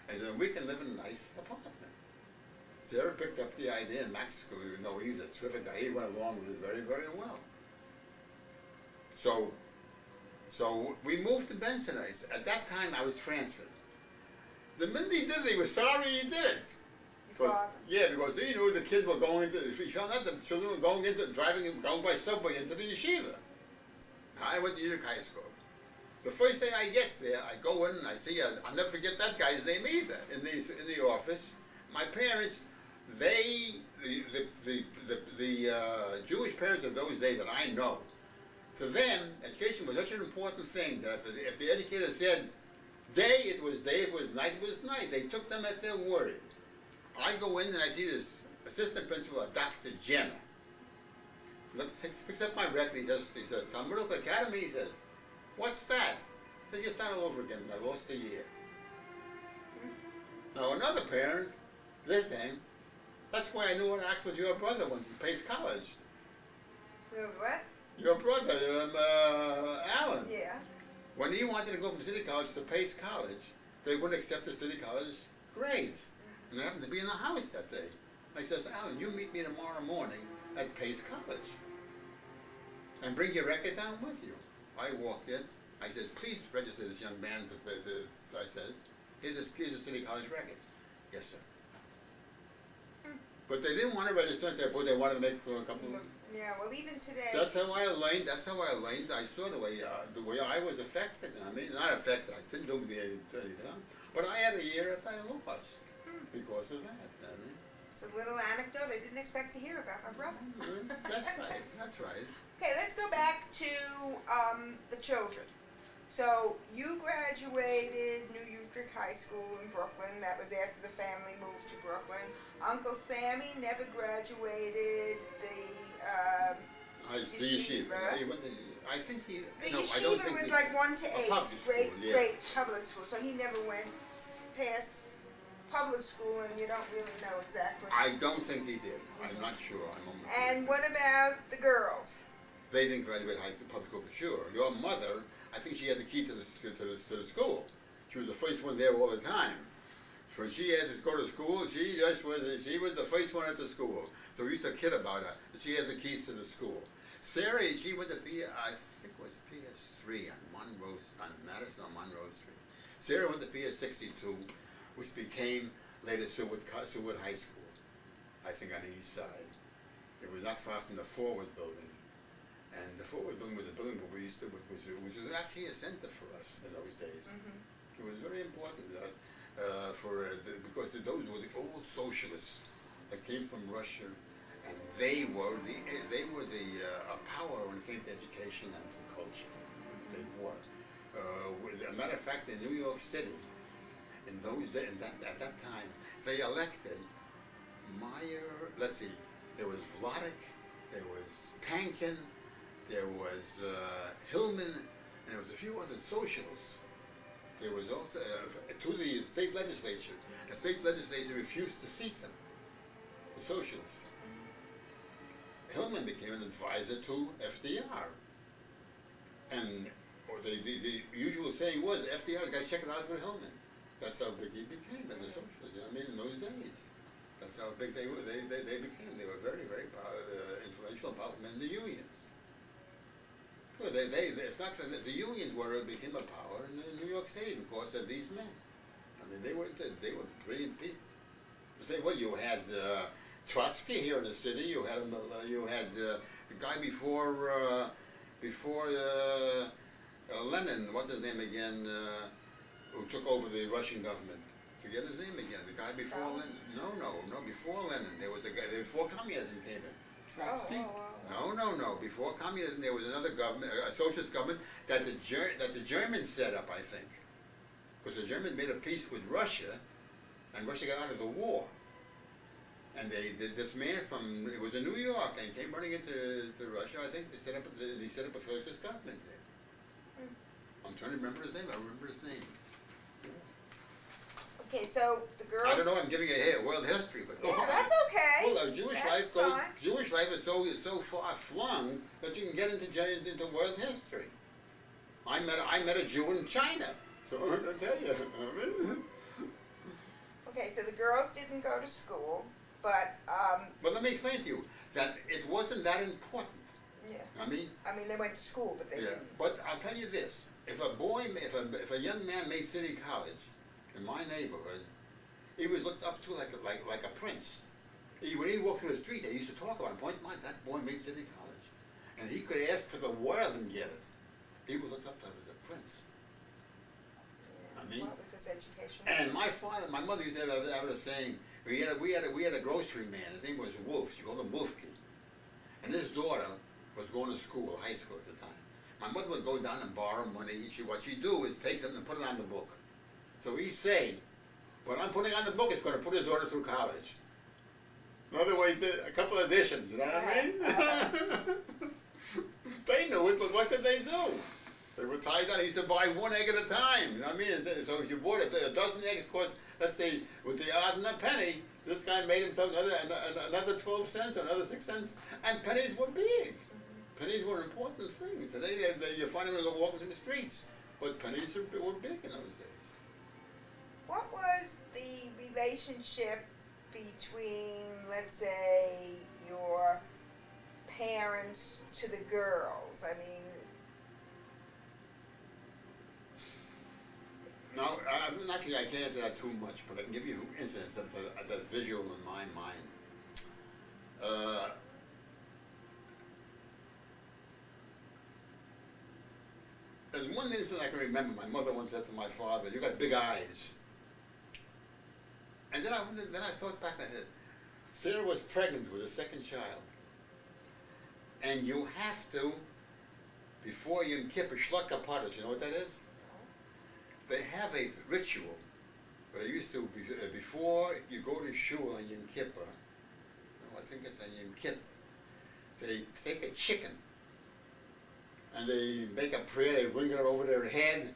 And then we can live in a nice apartment. Sarah picked up the idea, and Max, he's a terrific guy, he went along with it very, very well. So we moved to Bensonhurst. At that time, I was transferred. The minute he did it, he was sorry he did it. Yeah, because he knew the kids were going to, he found out the children were going by subway into the yeshiva. I went to Yiddish high school. The first day I get there, I go in and I see, I'll never forget that guy's name either, in the office. My parents, the Jewish parents of those days that I know, to them, education was such an important thing that if the educator said day, it was day, if it was night, it was night. They took them at their word. I go in and I see this assistant principal, Dr. Jenner. Picks up my record, he says, Talmudical Academy, he says, what's that? He says, you start all over again, I lost a year. Now another parent, this thing, that's why I knew how to act with your brother once in Pace College. What? Your brother, Alan. Yeah. When he wanted to go from City College to Pace College, they wouldn't accept the City College grades. And I happened to be in the house that day. I says, Alan, you meet me tomorrow morning at Pace College. And bring your record down with you. I walked in. I said, please register this young man. I says, here's a City College record. Yes, sir. But they didn't want to register at their board. They wanted to make a couple of... Yeah, well, even today. That's how I learned. I saw the way I was affected. I mean, not affected. I didn't do anything, but I had a year at Dialupas because of that. I mean, It's a little anecdote I didn't expect to hear about my brother. that's right. That's right. Okay, let's go back to the children. So you graduated New Utrecht High School in Brooklyn. That was after the family moved to Brooklyn. Uncle Sammy never graduated the The yeshiva. He went to, I think he. The no, I yeshiva don't think was he- like 1 to 8, public great, school, yeah. great public school. So he never went past public school, and you don't really know exactly. I don't think he did. I'm not sure. I'm almost sure. And what about the girls? They didn't graduate high school, public school for sure. Your mother, I think she had the key to the school. She was the first one there all the time. So when she had to go to school, she was the first one at the school. So we used to kid about her. She had the keys to the school. Sarah, she went to I think it was PS3 on Madison on Monroe Street. Sarah went to PS 62, which became later Seward High School. I think on the east side. It was not far from the Forward Building. And the Forward Building was a building where we used to, which was actually a center for us in those days. It was very important to us because those were the old socialists that came from Russia, and they were the power when it came to education and to culture. They were. A matter of fact, in New York City, in those days, at that time, they elected Meyer. Let's see, there was Vladek, there was Pankin. There was Hillman, and there was a few other socialists. There was also, to the state legislature. The state legislature refused to seat them, the socialists. Hillman became an advisor to FDR. And the usual saying was, FDR's got to check it out with Hillman. That's how big he became as a socialist. I mean, in those days. That's how big they were. They became. They were very, very influential about them in the unions. Well, it's not that the unions became a power in New York City because of these men. I mean, they were brilliant people. You say, well, you had Trotsky here in the city. You had the guy before Lenin. What's his name again? Who took over the Russian government? Forget his name again. The guy before Lenin. No. Before Lenin, there was a guy. Before communism came in. Trotsky? No. Before communism, there was another government, a socialist government that the Germans set up, I think, because the Germans made a peace with Russia, and Russia got out of the war. And this man it was in New York, and he came running into Russia. I think they set up a socialist government there. I'm trying to remember his name. I remember his name. Okay, so the girls. I don't know. I'm giving a world history, but go Yeah, on. that's okay. Well, Jewish life is so far flung that you can get into world history. I met a Jew in China, so I'm going to tell you. Okay, so the girls didn't go to school, but But let me explain to you that it wasn't that important. yeah. I mean, They went to school, but they yeah. didn't. But I'll tell you this: if a young man made City College in my neighborhood, he was looked up to like a prince. When he walked through the street, they used to talk about him. Point blank, that boy made City College, and he could ask for the world and get it. He was looked up to as a prince. I mean, Well, because education. and my mother used to have a saying. We had a grocery man. His name was Wolf. She called him Wolfie. And his daughter was going to school, high school at the time. My mother would go down and borrow money. What she'd do is take something and put it on the book. So he'd say, what I'm putting on the book is going to put his daughter through college. In other words, a couple of additions, you know what I mean? They knew it, but what could they do? They were tied down. He used to buy one egg at a time, you know what I mean? So if you bought a dozen eggs, cost, let's say, with the odds and a penny, this guy made himself another 12 cents or another 6 cents, and pennies were big. Pennies were important things. Today, you find them walking in the streets. But pennies were big in those days. What was the relationship between, let's say, your parents to the girls? I mean, No, actually, I can't answer that too much, but I can give you incidents of the visual in my mind. There's one incident I can remember. My mother once said to my father, "You got big eyes." And then I thought back and I said, Sarah was pregnant with a second child, and you have to, before Yom Kippur, Shlaka Padas, you know what that is? They have a ritual. They used to, before you go to shul on Yom Kippur, no, I think it's on Yom Kippur, they take a chicken and they make a prayer, they ring it over their head,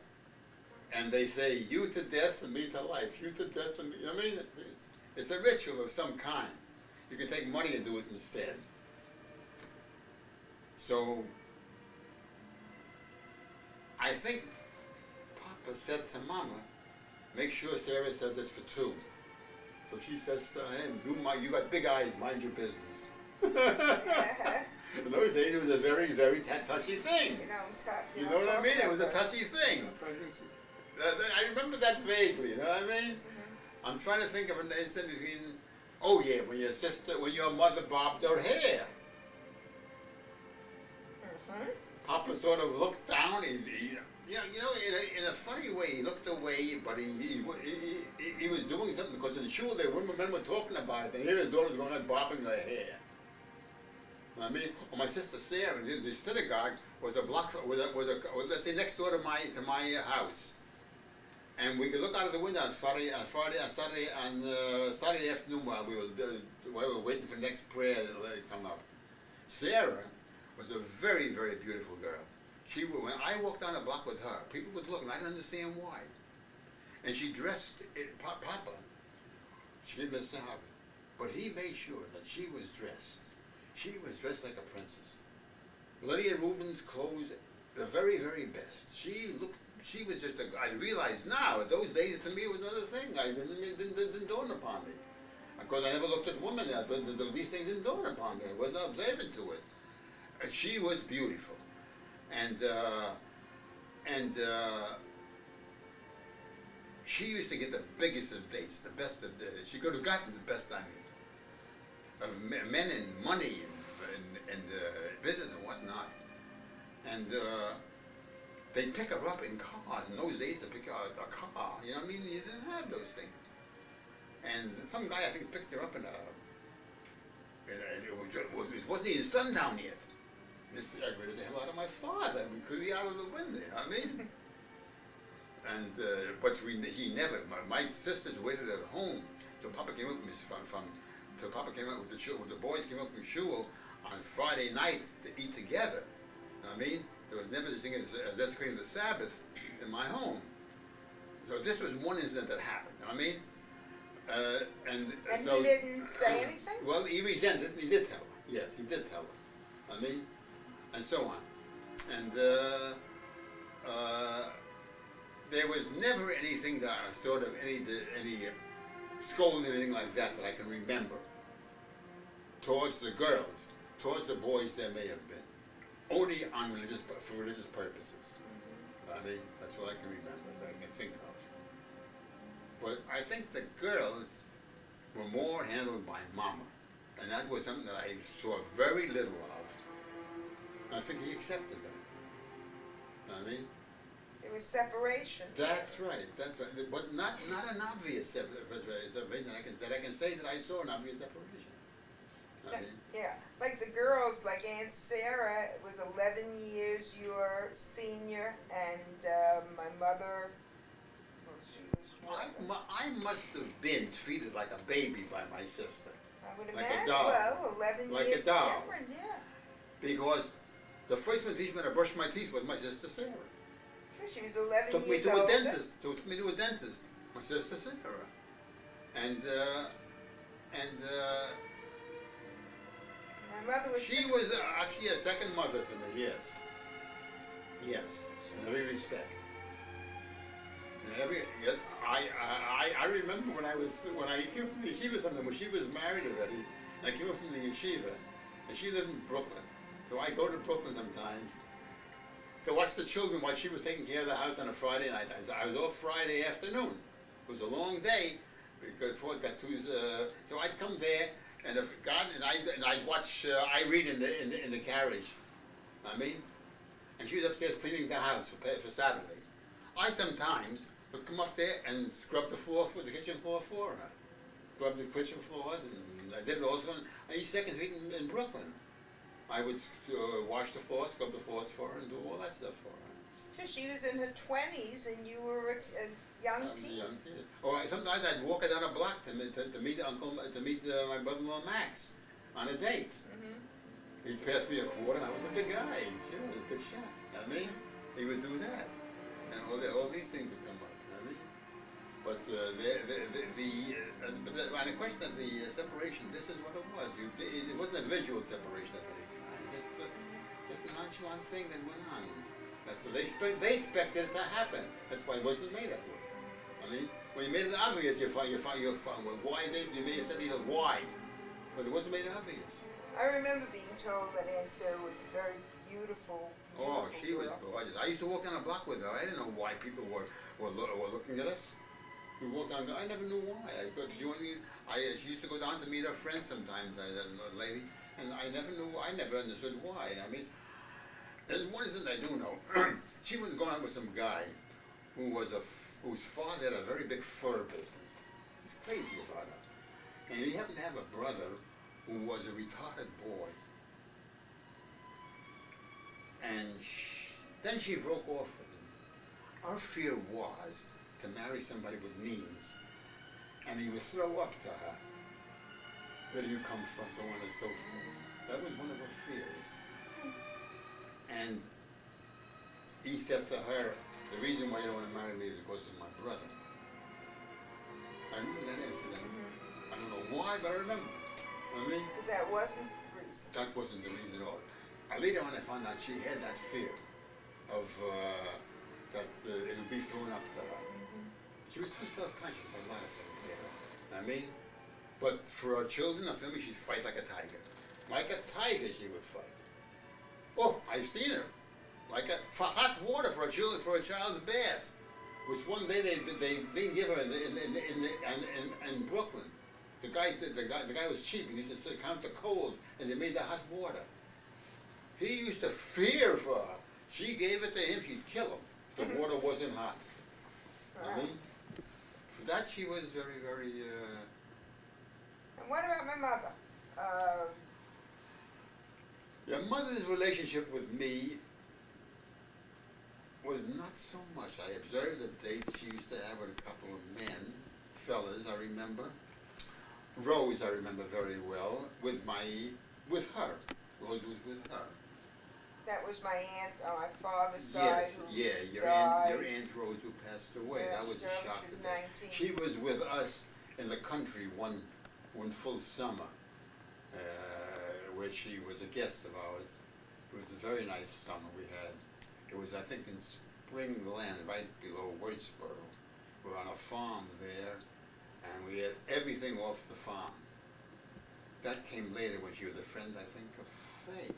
and they say, "You to death and me to life, you to death and me." I mean, it's a ritual of some kind. You can take money and do it instead. So, I think Papa said to Mama, "Make sure Sarah says it's for two." So she says to him, "You got big eyes, mind your business." In those days, it was a very, very touchy thing. You know what I mean? It was a touchy thing. I remember that vaguely, you know what I mean? Mm-hmm. I'm trying to think of an incident between, oh yeah, when your mother bobbed her hair. Mm-hmm. Papa sort of looked down, in a funny way, he looked away, but he was doing something, because in the shul, men were talking about it, and here his daughter's going out bobbing her hair. I mean, my sister Sarah, the synagogue was a block, let's say next door to my house. And we could look out of the window on Saturday afternoon while we were waiting for the next prayer to come up. Sarah was a very, very beautiful girl. When I walked down the block with her, people would look, and I didn't understand why. And she dressed, Papa, she didn't miss out, but he made sure that she was dressed. She was dressed like a princess. Lydia Rubin's clothes, the very, very best. She was just I realize now, those days to me it was another thing. Didn't dawn upon me. Because I never looked at women, these things didn't dawn upon me. I wasn't observant to it. And she was beautiful. And she used to get the biggest of dates, the best of she could have gotten the best, I mean, of men and money and business and whatnot. And they pick her up in cars. In those days, to pick a car, you know what I mean? You didn't have those things. And some guy, I think, picked her up it wasn't even sundown yet. This aggravated the hell out of my father. We could be out of the window, I mean. And, but he never, my sisters waited at home till Papa came up till Papa came out with the boys came up from shul on Friday night to eat together. I mean, there was never such thing as desecrating the Sabbath in my home. So this was one incident that happened. You know what I mean? And so, he didn't say anything? Well, he resented. He did tell her. Yes, he did tell her. I mean, and so on. And there was never anything that sort of any scolding or anything like that I can remember towards the girls. Towards the boys, there may have been. Only for religious purposes. I mean, that's what I can remember, that I can think of. But I think the girls were more handled by Mama. And that was something that I saw very little of. I think he accepted that. I mean? There was separation. That's right. But not an obvious separation that I can say that I saw an obvious separation. I mean, yeah, like the girls, like Aunt Sarah was 11 years your senior, and my mother, well, she was what? I must have been treated like a baby by my sister. I would like imagine. a doll. Well, 11 Like years a doll. different, yeah. Because the first one to teach me to brush my teeth was my sister Sarah. Sure, she was 11 Took me years to older. a dentist. Took me to a dentist. My sister Sarah. And My mother was she 6 was years. actually a second mother to me. Yes. Yes. In every respect. And I remember when I came from the yeshiva something, when she was married already, I came up from the yeshiva, and she lived in Brooklyn. So I go to Brooklyn sometimes to watch the children while she was taking care of the house on a Friday night. I was off Friday afternoon. It was a long day because so I'd come there and I'd watch Irene in the carriage. I mean, and she was upstairs cleaning the house for Saturday. I sometimes would come up there and scrub the kitchen floor for her. Scrub the kitchen floors, and I did it also on East 2nd Street in Brooklyn. I would wash the floors, scrub the floors for her, and do all that stuff for her. So she was in her 20s and you were a young teen. Young teen. Or sometimes I'd walk her down a block to meet my brother-in-law Max on a date. Mm-hmm. He'd pass me a quarter, and I was a big guy. Sure, I was a big shot. I mean, he would do that, and all these things would come up. I mean, but on the question of the separation, this is what it was. It wasn't a visual separation of any kind. Just a nonchalant thing that went on. That's what they expected it to happen. That's why it wasn't made that way. I mean, when you made it obvious, you find well, why you may have said either why, but it wasn't made obvious. I remember being told that Aunt Sarah was a very beautiful Oh, she was girl. gorgeous. I used to walk on a block with her. I didn't know why people were looking at us. We walked down. I never knew why. She used to go down to meet her friends sometimes, a lady, and I never understood why. I mean, there's one thing I do know. She was going out with some guy whose father had a very big fur business. He's crazy about it. And he happened to have a brother who was a retarded boy. And then she broke off with him. Our fear was to marry somebody with means, and he would throw up to her. Where do you come from, so on and so forth. That was one of her fears. And he said to her, the reason why you don't want to marry me is because of my brother. I remember that incident. I don't know why, but I remember. I mean, But that wasn't the reason. that wasn't the reason at all. Later on I found out she had that fear of that it would be thrown up to her. She was too self-conscious about a lot of things, I mean, but for her children, her family, she'd fight like a tiger. Like a tiger she would fight. Oh, I've seen her. For hot water for a child's bath. Which one day they didn't give her in Brooklyn. The guy was cheap. He used to count the coals, and they made the hot water. He used to fear for her. She gave it to him, she'd kill him. The water wasn't hot. I mean, for that she was very, very. And what about my mother? Your mother's relationship with me was not so much. I observed the dates she used to have with a couple of men, fellas, I remember. Rose, I remember very well, with her. Rose was with her. That was my aunt on my father's Yes, side who your died. aunt Rose who passed away. Yeah, That was she a died when shock. she was to me. 19. She was with us in the country one full summer, where she was a guest of ours. It was a very nice summer we had. It was, I think, in Spring Glen, right below Whitesboro. We were on a farm there, and we had everything off the farm. That came later when she was a friend, I think, of Faye.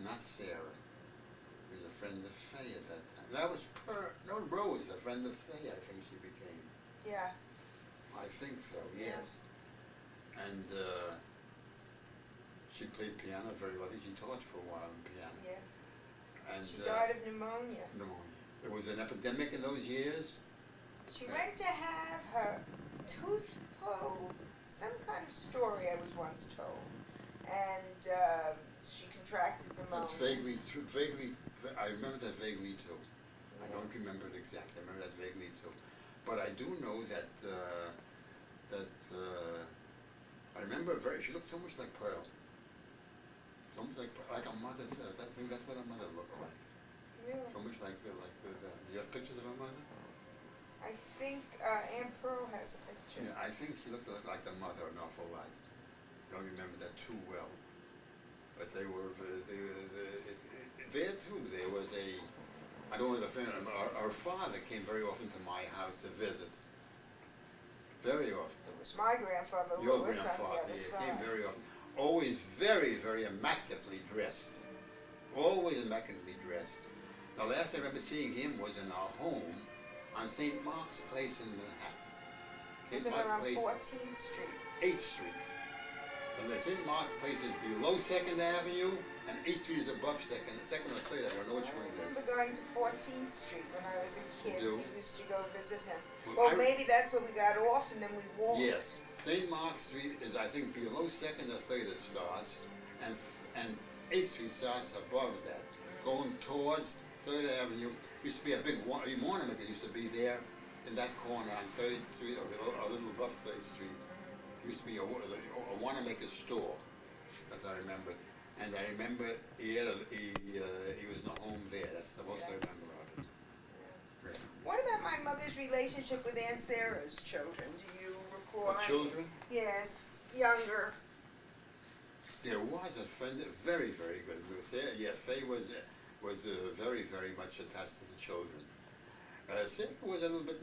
Not Sarah. She was a friend of Faye at that time. That was Rose, a friend of Faye, I think she became. Yeah. I think so, yes. And she played piano very well. I think she taught for a while in piano. Yes. And, She died of pneumonia. pneumonia. There was an epidemic in those years. She went to have her tooth pulled, some kind of story I was once told. And she contracted pneumonia. That's I remember that vaguely too. I don't remember it exactly. I remember that vaguely too. But I do know that I remember she looked so much like Pearl. So much like a mother does. I think that's what a mother looked like. Really? So much like do you have pictures of her mother? I think Aunt Pearl has a picture. Yeah, I think she looked like the mother an awful lot. Don't remember that too well. But there too, there was I don't know the friend. Our father came very often to my house to visit. Very often. It was my grandfather Your Lewis on the grandfather, other he side. came very often. Always very, very immaculately dressed. Always immaculately dressed. The last I remember seeing him was in our home on St. Mark's Place in Manhattan. Was St. it around Mark's Place, 14th Street? 8th Street. And the St. Mark's Place is below 2nd Avenue, and 8th Street is above 2nd or 3rd. I don't know which I one it remember is. going to 14th Street when I was a kid. You do? We used to go visit him. Well, Well, maybe that's where we got off and then we walked. Yes, St. Mark's Street is, I think, below 2nd or 3rd it starts, and 8th Street starts above that, going towards 3rd Avenue. Used to be a big Wanamaker used to be there in that corner on 3rd Street, or a little above 3rd Street. Used to be a Wanamaker store, as I remember. And I remember he was in a home there. That's the most I remember of it. Yeah. What about my mother's relationship with Aunt Sarah's children? Do you recall? Our children? Yes, younger. There was a friend, very, very good. Yeah, Faye was very, very much attached to the children. Sarah was a little bit.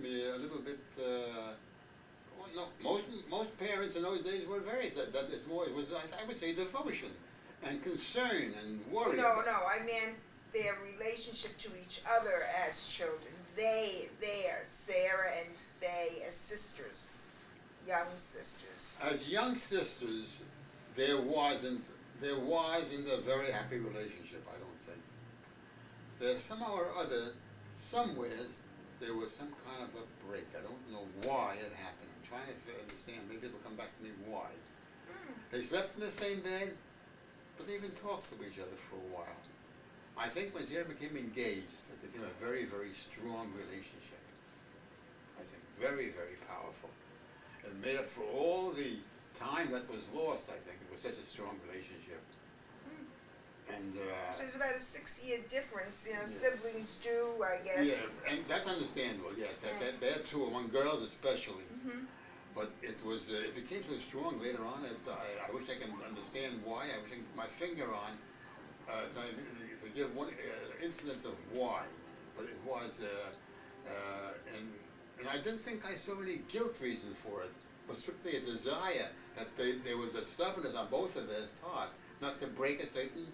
Well, no, most parents in those days were very. That is more. It was, I would say, devotion and concern and worry. No, I meant their relationship to each other as children. Sarah and Faye as sisters, young sisters. As young sisters, there wasn't a very happy relationship. I don't think. There's somehow or other, somewheres, there was some kind of a break. I don't know why it happened. I'm trying to understand. Maybe it'll come back to me why. They slept in the same bed, but they even talked to each other for a while. I think when Sarah became engaged, it became a very, very strong relationship. I think very, very powerful. It made up for all the time that was lost, I think. It was such a strong relationship. And So there's about a 6-year difference, Yeah. siblings do, I guess. yeah, and that's understandable, yes. That too, among girls especially. But it became so strong later on that I wish I can understand why. I wish I could put my finger on to give one incidence of why. But it was, and I didn't think I saw any guilt reason for it. It was strictly a desire that there was a stubbornness on both of their part not to break a certain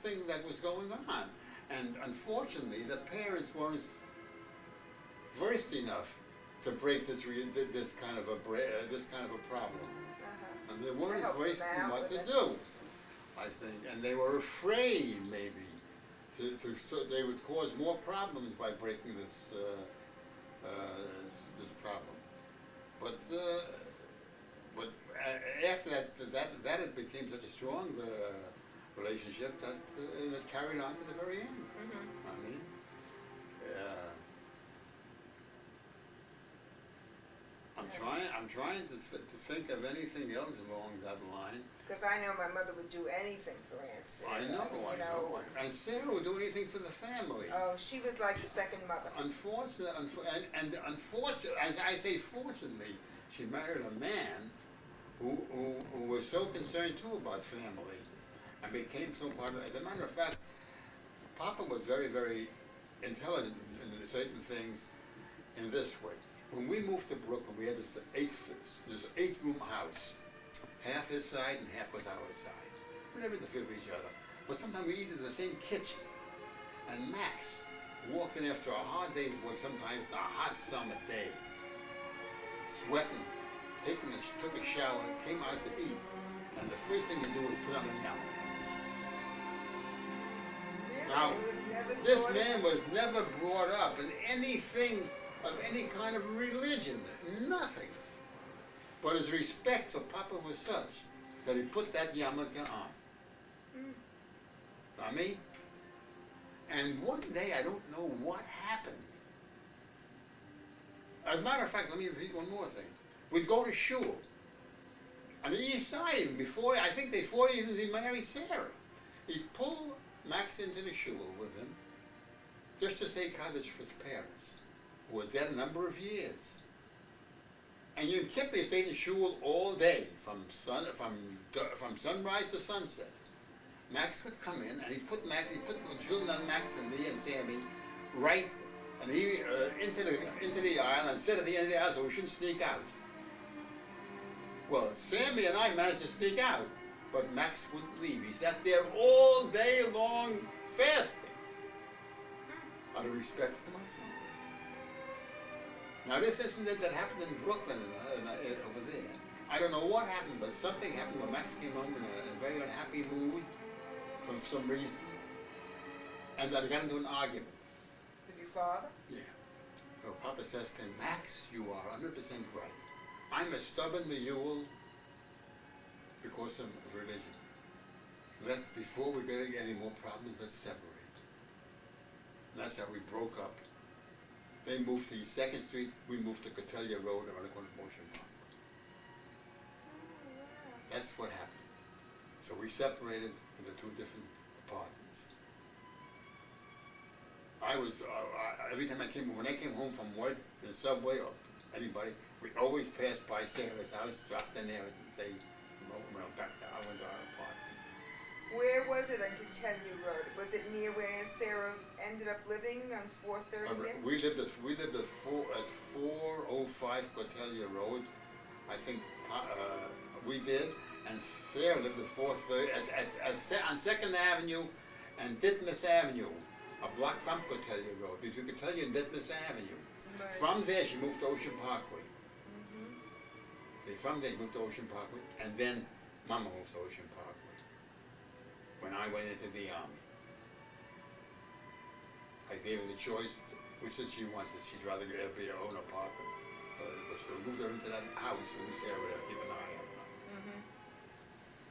thing that was going on. And unfortunately, the parents weren't versed enough to break this kind of a problem, and they weren't Help versed them in out what to with it. do. I think, and they were afraid maybe so they would cause more problems by breaking this problem. But after that it became such a strong relationship that it carried on to the very end. I mean, I'm trying to think of anything else along that line. Because I know my mother would do anything for Aunt Sarah. I know. And Sarah would do anything for the family. Oh, she was like the second mother. Unfortunately, as I say, fortunately, she married a man who was so concerned too about family, and became so part of it. As a matter of fact, Papa was very, very intelligent in certain things in this way. When we moved to Brooklyn, we had this 8-room house. Half his side and half was our side. We never interfered with each other. But sometimes we eat in the same kitchen. And Max walked in after a hard day's work, sometimes on a hot summer day, sweating, took a shower, came out to eat. And the first thing he did was put on a yarmulke. Really? Now, I would never this thought of man it. was never brought up in anything of any kind of religion, nothing. But his respect for Papa was such that he put that yarmulke on. I mean, and one day, I don't know what happened. As a matter of fact, let me repeat one more thing. We'd go to shul. On the east side, before he married Sarah, he'd pull Max into the shul with him, just to say Kaddish for his parents, who were dead a number of years. And Yom Kippur stayed in shul all day, from sunrise to sunset. Max would come in, and he'd put the children on Max and me and Sammy right, and he into the aisle and sat at the end of the aisle so we shouldn't sneak out. Well, Sammy and I managed to sneak out, but Max wouldn't leave. He sat there all day long fasting, out of respect to my father. Now this incident that happened in Brooklyn over there, I don't know what happened, but something happened when Max came home in a very unhappy mood for some reason, and then I got into an argument. With your father? Yeah. So Papa says to him, Max, you are 100% right. I'm a stubborn mule because of religion. Before we get any more problems, let's separate. And that's how we broke up. They moved to East 2nd Street, we moved to Cotelia Road around the corner of Motion Park. That's what happened. So we separated into two different apartments. Every time when I came home from work, in the subway or anybody, we always passed by Sarah's house, dropped in there and say, back to our apartment. Where was it on Cotelia Road? Was it near where Aunt Sarah ended up living on 430 there? We lived at 405 Cotelia Road. I think we did, and Sarah lived at 430 on 2nd Avenue and Ditmas Avenue, a block from Cotelia Road, between Cotelia and Ditmas Avenue. Right. From there, she moved to Ocean Parkway. Mm-hmm. See, from there, she moved to Ocean Parkway, and then Mama moved to Ocean Parkway when I went into the Army. I gave her the choice, which did she wanted. She'd rather be her own apartment. But we moved her into that house, and we said, "We'll keep an eye on her." Mm-hmm.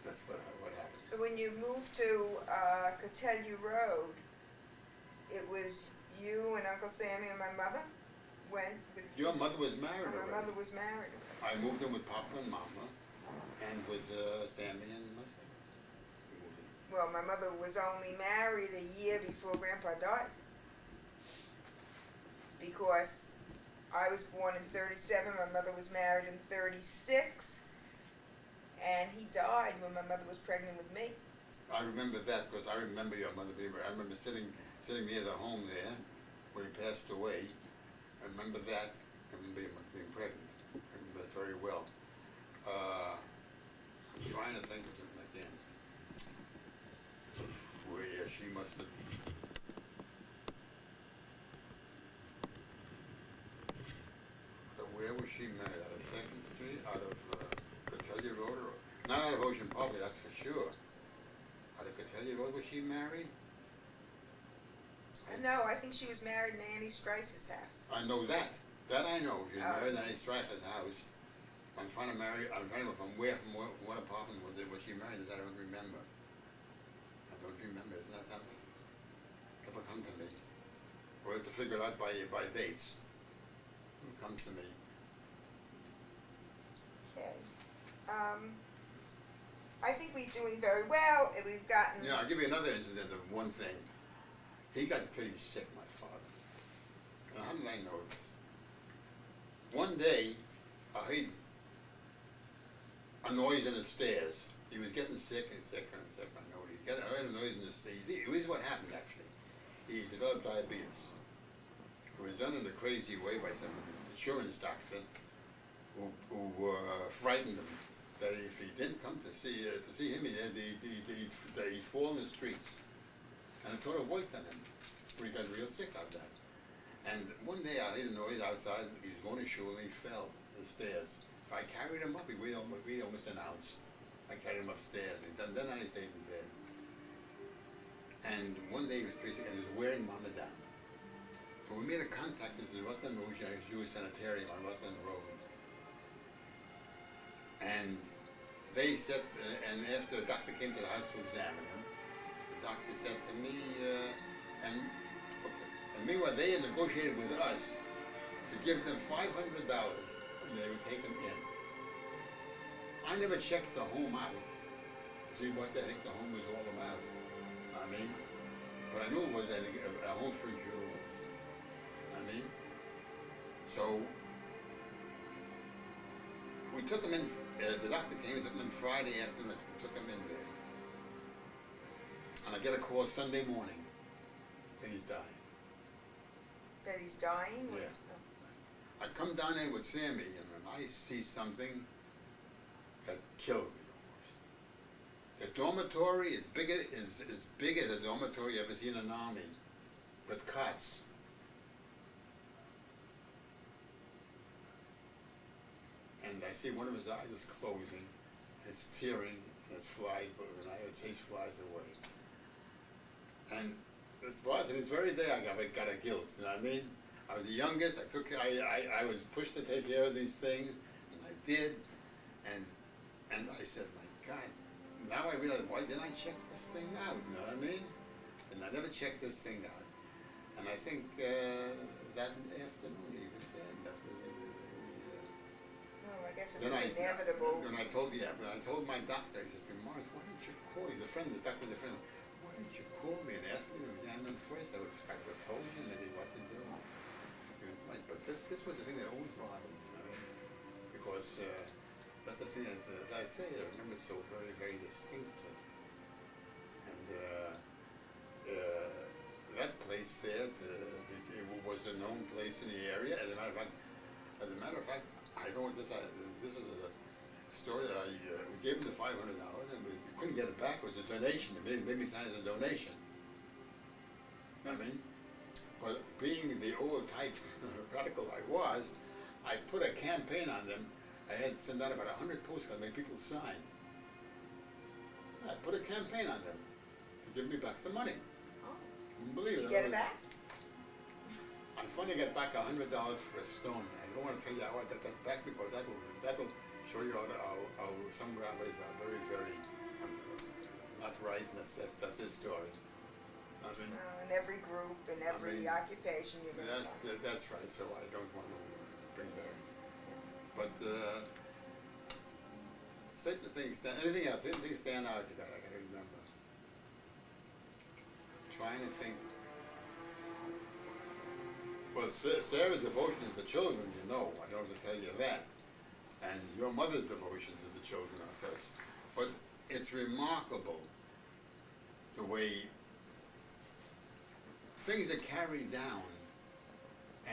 That's what happened. But when you moved to Cotelia Road, it was you and Uncle Sammy and my mother went with. Your mother was married My already. mother was married. I moved in with Papa and Mama, and with Sammy and myself. We moved in. Well, my mother was only married a year before Grandpa died. Because I was born in 37, my mother was married in 36, and he died when my mother was pregnant with me. I remember that because I remember your mother being. I remember sitting near the home there when he passed away. I remember that. I remember your mother being pregnant. I remember that very well. I'm trying to think of it again. Where she must have. Where was she married? Out of 2nd Street? Out of Cotelia Road? Not out of Ocean Park, that's for sure. Out of Cotelia Road was she married? No, I think she was married in Annie Strice's house. I know that. That I know. She was Oh. married in Annie Stryker's house. I'm trying to remember from what apartment was she married? This I don't remember. I don't remember. Isn't that something? It'll come to me. We'll have to figure it out by dates. It'll come to me. Okay. I think we're doing very well, and we've gotten. Yeah, I'll give you another incident of one thing. He got pretty sick, my father. Now, how did I know this? One day, I heard a noise in the stairs. He was getting sick and sicker and sicker. I know he heard a noise in the stairs. Here's what happened, actually. He developed diabetes. It was done in a crazy way by some insurance doctor who frightened him that if he didn't come to see him, he'd fall in the streets. And it sort of worked on him. He got real sick out of that. And one day I heard a noise outside. He was going to shul and he fell the stairs. So I carried him up. He weighed almost an ounce. I carried him upstairs. And then I stayed in bed. And one day he was pretty sick and he was wearing Mama down. So we made a contact. This is Rutland Rouge, Jewish Sanitarium on Rutland Road. And they said, and after the doctor came to the house to examine him, the doctor said to me, and meanwhile they had negotiated with us to give them $500 and they would take him in. I never checked the home out to see what the heck the home was all about. I mean, what I knew was that a home for Jews. I mean, so we took him in. The doctor came. We took him in Friday afternoon. We took him in there, and I get a call Sunday morning that he's dying. That he's dying? Yeah. I come down there with Sammy, and I see something that killed me almost. The dormitory is big as a dormitory you ever seen in an army, with cots. And I see one of his eyes is closing, and it's tearing, and it's flies, but when I chase flies away. And this very day I got a guilt, you know what I mean? I was the youngest, I was pushed to take care of these things, and I did, and I said, my God, now I realize, why didn't I check this thing out, you know what I mean? And I never checked this thing out. And I think that afternoon he was dead. That was Well, I guess it then was inevitable. When I told my doctor, he says, Morris, why didn't you call? He's a friend, the doctor's a friend. Why didn't you call me and ask me to examine him first? I would have told you maybe what to do. He was right, but this was the thing that always bothered me, you know? Because that's the thing that I say, I remember so very, very distinctly. And that place there, it was a known place in the area. As a matter of fact, I know this is a story that we gave him the $500 and we couldn't get it back. It was a donation. It made me sign as a donation. You know what I mean? But being the old type radical I was, I put a campaign on them. I had sent out about 100 postcards, make people sign. I put a campaign on them to give me back the money. Oh. Believe Did you it. get it back? I finally got back $100 for a stone. I don't want to tell you how I got that back because that'll show you how some rabbis are very, very not right, and that's his story. I mean, In every group, in every occupation, you're going to find. that's right. So I don't want to bring that in. But certain things, anything else, anything stand out to that I gotta remember. Trying to think. Well, Sarah's devotion to the children, you know, I don't have to tell you that. And your mother's devotion to the children are such. But it's remarkable the way things are carried down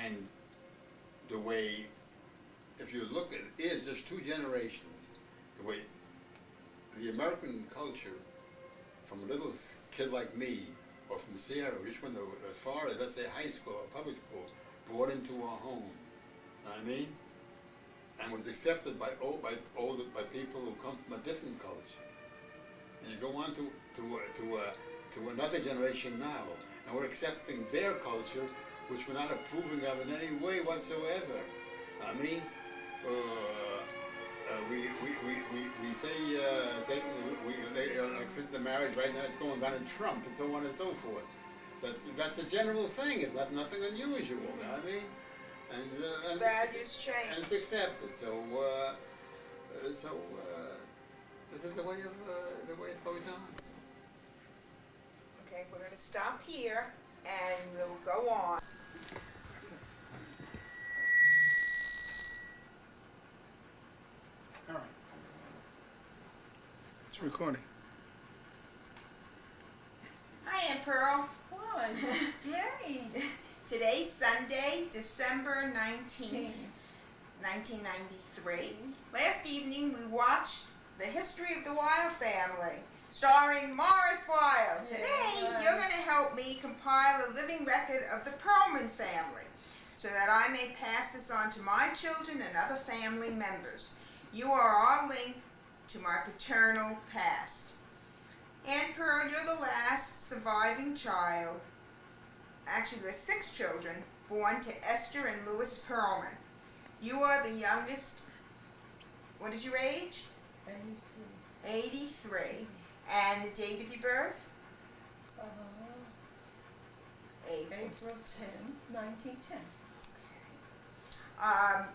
and the way, if you look at it, is just 2 generations, the way the American culture, from a little kid like me, or from Sierra, which went as far as, let's say, high school or public school, brought into our home, know what I mean? And was accepted by people who come from a different culture. And you go on to another generation now, and we're accepting their culture, which we're not approving of in any way whatsoever. I mean, we say since the marriage right now it's going on in Trump and so on and so forth. That's a general thing. It's nothing unusual. You know what I mean? And Values change. and it's accepted. So this is the way it goes on. Okay, we're going to stop here and we'll go on. All right. It's recording. Hi, Aunt Pearl. Hi. Yay. Today's Sunday, December 19th, 1993. Last evening we watched The History of the Wilde Family, starring Morris Wilde. Today Yeah. you're going to help me compile a living record of the Perlman family so that I may pass this on to my children and other family members. You are our link to my paternal past. Aunt Pearl, you're the last surviving child. Actually, there's 6 children born to Esther and Louis Perlman. You are the youngest. What is your age? 83. And the date of your birth? April 10, 1910.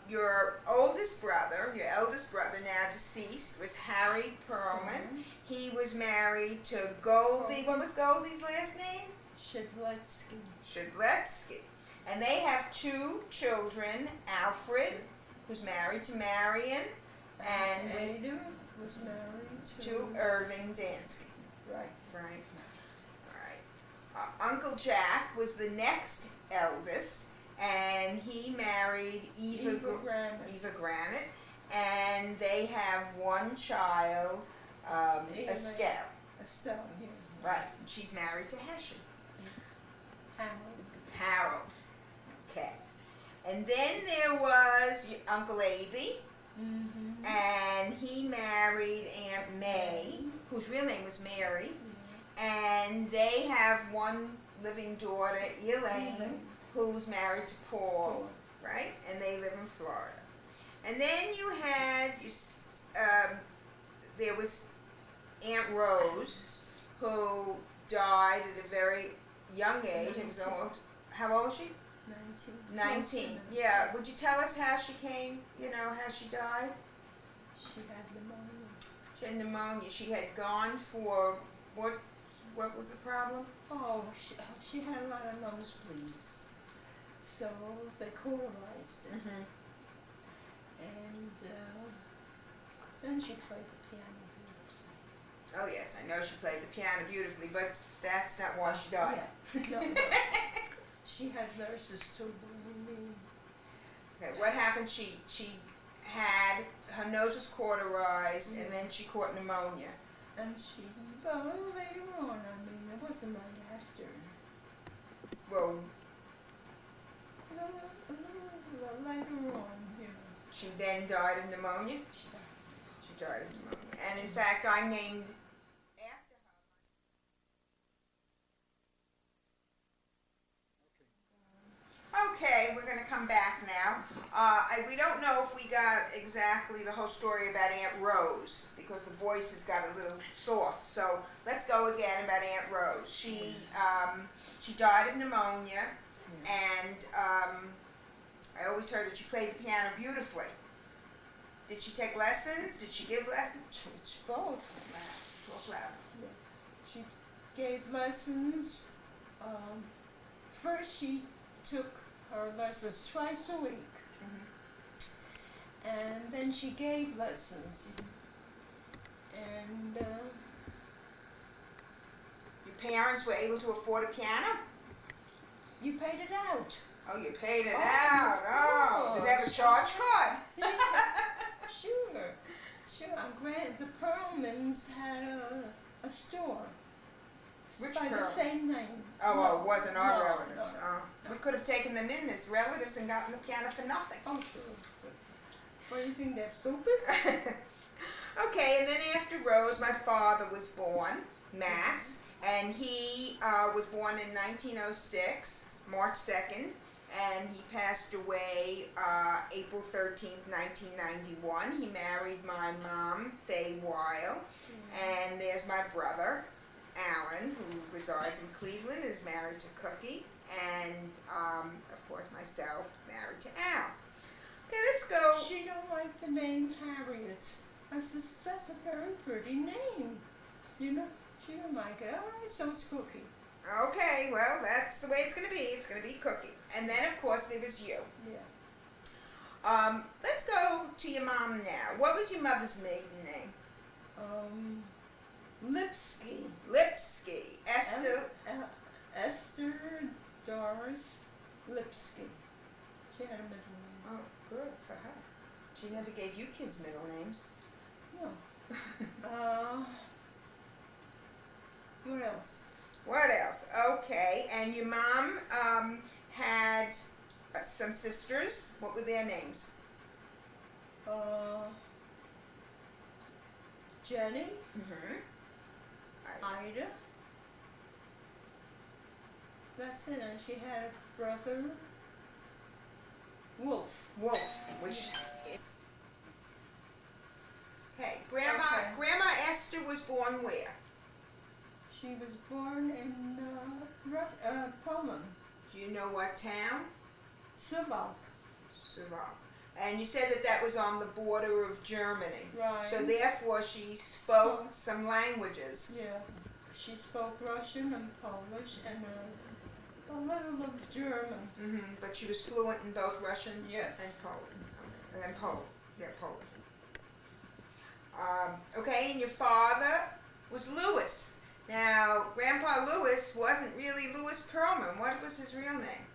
Your oldest brother, your eldest brother, now deceased, was Harry Perlman. He was married to Goldie. What was Goldie's last name? Shedletsky. Shedletsky. And they have 2 children, Alfred, who's married to Marion, and Ada was married to Irving Dansky. Right. Right. All right. Uncle Jack was the next eldest, and he married Eva Granite. Eva Granite, and they have one child, Eva. Estelle. Estelle, yeah. Right, and she's married to Hessian. Harold. Harold. Okay. And then there was your Uncle Abe, Mm-hmm. and he married Aunt May, whose real name was Mary, and they have one living daughter, Elaine, who's married to Paul, right? And they live in Florida. And then you had there was Aunt Rose, who died at a very young age. It was almost, how old was she? 19. Yeah. Would you tell us how she came? You know, how she died? She had pneumonia. She had pneumonia. She had gone for what? What was the problem? Oh, she had a lot of nosebleeds, so they cauterized it, Mm-hmm. and then she played the piano beautifully. Oh yes, I know she played the piano beautifully, but that's not why she died. Yeah. No, she had nurses too, believe me. Okay, what happened? She had her nose was cauterized, and then she caught pneumonia. And she, well, later on, I mean, it wasn't right after. Well, A little later on, you know, she then died of pneumonia. she died. She died of pneumonia, and in fact, I named after her. Okay, we're going to come back now. We don't know if we got exactly the whole story about Aunt Rose because the voice has got a little soft. So let's go again about Aunt Rose. She died of pneumonia, and I always heard that she played the piano beautifully. Did she take lessons? Did she give lessons? Both. Talk loud. She gave lessons. First, she took her lessons twice a week, and then she gave lessons. And Your parents were able to afford a piano? you paid it out. Oh, you paid it Oh, out. of Oh, did they have a course. charge card? Yeah, sure. The Perlmans had a store. Which by the Perlman? same name. Oh, well, it wasn't our No, relatives. no, Oh. no. We could have taken them in as relatives and gotten the piano for nothing. Oh, sure. What do you think, they're stupid? Okay, and then after Rose, my father was born, Max, and he was born in 1906, March 2nd, and he passed away April 13th, 1991. He married my mom, Faye Weil, and there's my brother, Alan, who resides in Cleveland, is married to Cookie, and of course myself, married to Al. Okay, let's go. She don't like the name Harriet. I says, that's a very pretty name. You know, she don't like it. All right, so it's Cookie. Okay, well, that's the way it's going to be. It's going to be Cookie. And then, of course, there was you. Yeah. Let's go to your mom now. What was your mother's maiden name? Lipsky. Lipsky. Esther. Esther Doris Lipsky. She had a middle name. Oh, good for her. She never gave you kids middle names. No. What else? What else? Okay, and your mom had some sisters. What were their names? Jenny, Mm-hmm. Ida. That's it. And she had a brother, Wolf. Wolf, which. Okay, Grandma. Okay. Grandma Esther was born where? She was born in Poland, Do you know what town? Suwałk. Suwałk. And you said that that was on the border of Germany. Right. So therefore she spoke some languages. Yeah. She spoke Russian and Polish and a little of German. Mm-hmm. But she was fluent in both Russian Yes. and Poland. And Poland. Yeah, Polish. Okay, and your father was Louis. Now, Grandpa Louis wasn't really Louis Perlman. What was his real name?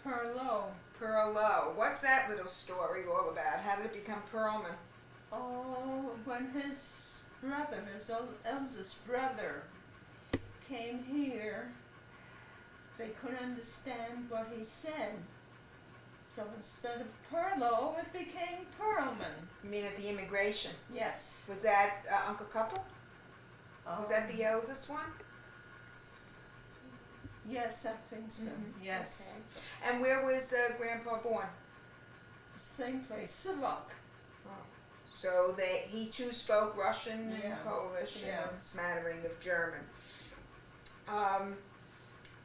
Perlo. Perlo. What's that little story all about? How did it become Perlman? Oh, when his brother, his eldest brother, came here, they couldn't understand what he said. So instead of Perlo, it became Perlman. You mean at the immigration? Yes. Was that Uncle Couple? Was that the eldest one? Yes, I think so. Yes. Okay. And where was Grandpa born? Same place, Savok. So he too spoke Russian and Yeah. Polish Yeah. and a smattering of German.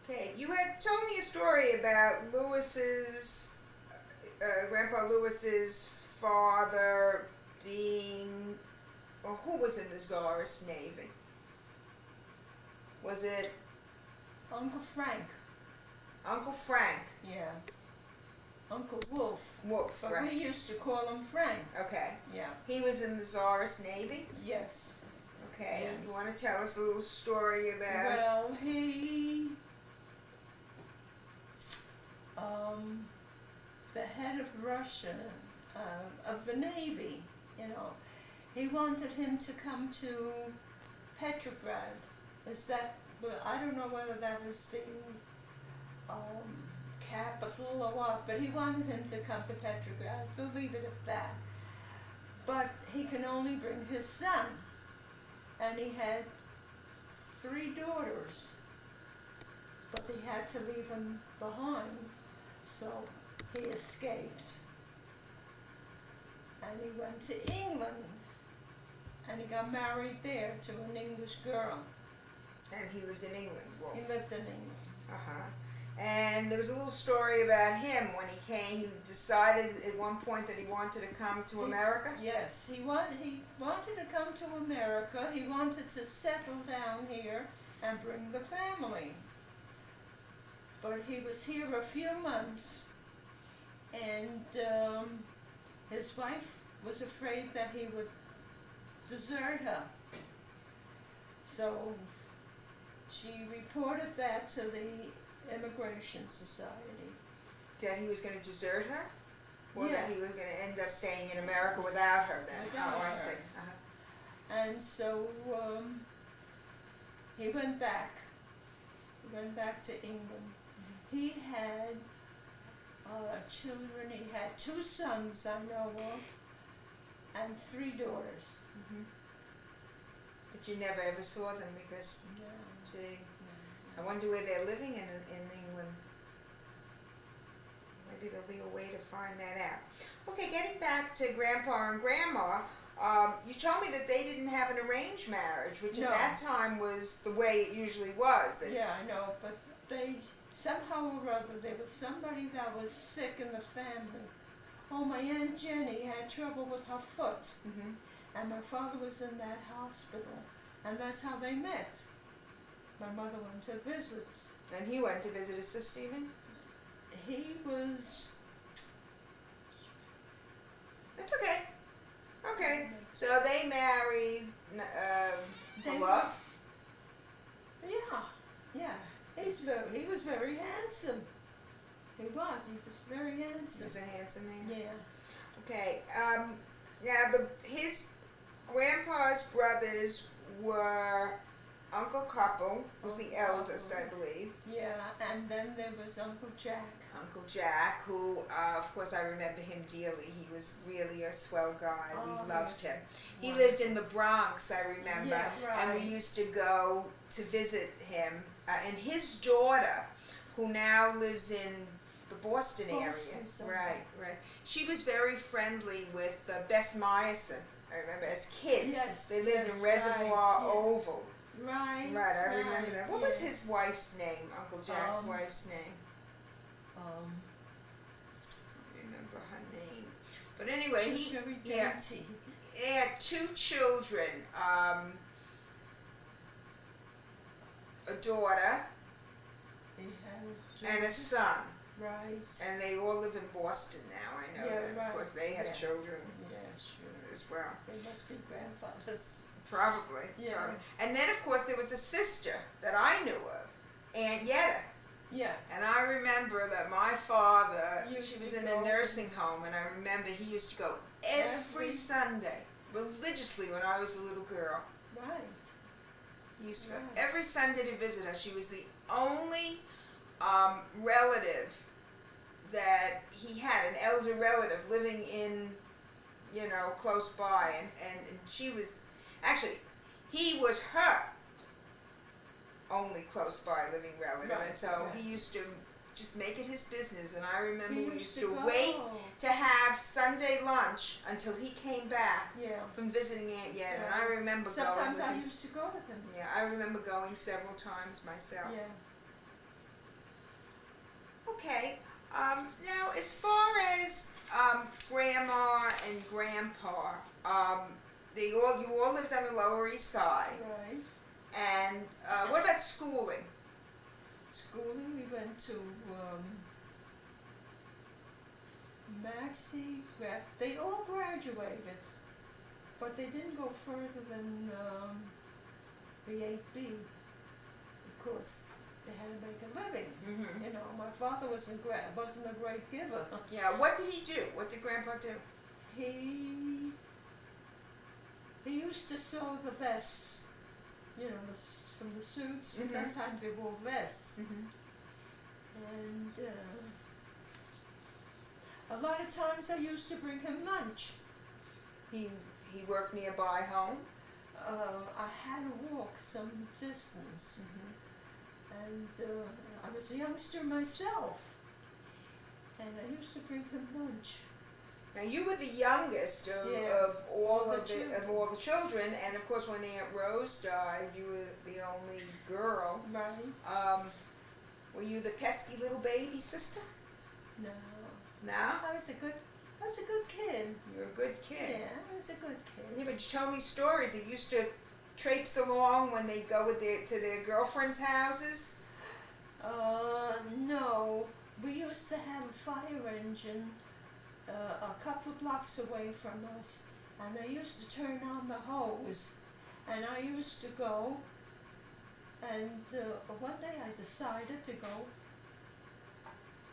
Okay, you had told me a story about Lewis's, Grandpa Lewis's father being, or who was in the Tsarist Navy? Was it Uncle Frank. Uncle Frank Yeah. Uncle Wolf. Wolf? But Right. we used to call him Frank. Okay, Yeah. he was in the Tsarist Navy. Yes. Okay, Yes. you want to tell us a little story about? Well, he, the head of Russia, of the Navy, you know, he wanted him to come to Petrograd. Is that, well, I don't know whether that was the capital or what, but he wanted him to come to Petrograd. We'll leave it at that. But he can only bring his son. And he had 3 daughters, but he had to leave them behind, so he escaped. And he went to England, and he got married there to an English girl. And he lived in England. Wolf. He lived in England. Uh-huh. And there was a little story about him when he came. He decided at one point that he wanted to come to America. Yes, he wanted to come to America. He wanted to settle down here and bring the family. But he was here a few months, and his wife was afraid that he would desert her. So she reported that to the Immigration Society. That he was going to desert her? Or Yeah. that he was going to end up staying in America without her then? Without I her. see. Uh-huh. And so he went back. He went back to England. He had children. He had 2 sons I know of, and 3 daughters. Mhm. But you never ever saw them because, gee, I wonder where they're living in England. Maybe there'll be a way to find that out. Okay, getting back to Grandpa and Grandma, you told me that they didn't have an arranged marriage, which No. at that time was the way it usually was. That Yeah, I know, but they, somehow or other, there was somebody that was sick in the family. Oh, my Aunt Jenny had trouble with her foot, Mhm. and my father was in that hospital, and that's how they met. My mother went to visit. And he went to visit his sister even? He was... That's okay. Okay, so they married for They- love? Yeah, he was very handsome. He was very handsome. He's a handsome man. Yeah. Okay, now his grandpa's brothers were Uncle Couple, was the Uncle eldest, I Couple. believe. Yeah, and then there was Uncle Jack. Uncle Jack, who, of course, I remember him dearly. He was really a swell guy. Oh, We he loved was him. He wonderful. lived in the Bronx, I remember. Yeah, And we right. used to go to visit him. And his daughter, who now lives in the Boston area. Boston somewhere. Right. She was very friendly with Bess Meyerson. I remember as kids. Yes, They lived in yes, Reservoir right, yeah. Oval. Right. Right, I remember that. What was yeah. his wife's name, Uncle Jack's Um, wife's name? Um, I remember her name. But anyway, she was he very yeah. dainty. had 2 children. A daughter He had and a son. Right. And they all live in Boston now, I know Yeah, that. right. Of course, they have Yeah. children Yeah, sure. as well. They must be grandfathers. Probably. Yeah. Probably. And then, of course, there was a sister that I knew of, Aunt Yetta. Yeah. And I remember that my father, Used she was to in go. a nursing home, and I remember he used to go every Every- Sunday, religiously, when I was a little girl. Right. He used to go Right. every Sunday to visit us. She was the only relative that he had, an elder relative living in, you know, close by, and she was, actually, he was her only close by living relative, Right, and so right. he used to just make it his business, and I remember We we used to go. wait to have Sunday lunch until he came back Yeah. from visiting Aunt Yetta, and I Yeah. remember Sometimes I going with used to go with him. yeah, I remember going several times myself. Yeah. Okay, now as far as Grandma and Grandpa, you all lived on the Lower East Side, Right. and what about schooling? Schooling, we went to Maxie. They all graduated, but they didn't go further than the 8B because they had to make a living. Mm-hmm. You know, my father wasn't a great giver. Yeah, what did he do? What did Grandpa do? He used to sew the vests, you know, from the suits. At that time they wore vests, Mm-hmm. and a lot of times I used to bring him lunch. He worked nearby home. I had to walk some distance, and I was a youngster myself, and I used to bring him lunch. Now you were the youngest of, Yeah. of all All of the the of all the children, and of course when Aunt Rose died, you were the only girl. Right? Were you the pesky little baby sister? No, No, I was a good kid. you were a good kid. Yeah, I was a good Yeah, kid. but you told me stories. That used to traipse along when they go with to their girlfriends' houses. No, we used to have a fire engine a couple of blocks away from us, and they used to turn on the hose, and I used to go, and one day I decided to go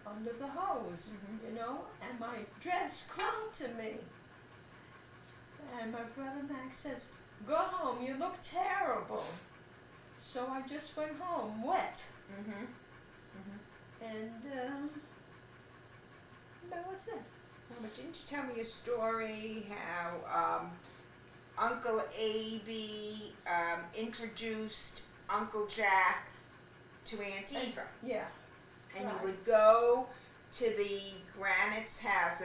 under the hose, you know, and my dress clung to me. And my brother Max says, "Go home, you look terrible." So I just went home, wet. Mm-hmm. And that was it. But didn't you tell me a story how Uncle Abe introduced Uncle Jack to Aunt Eva? Yeah. And Right. you would go to the Granite's house,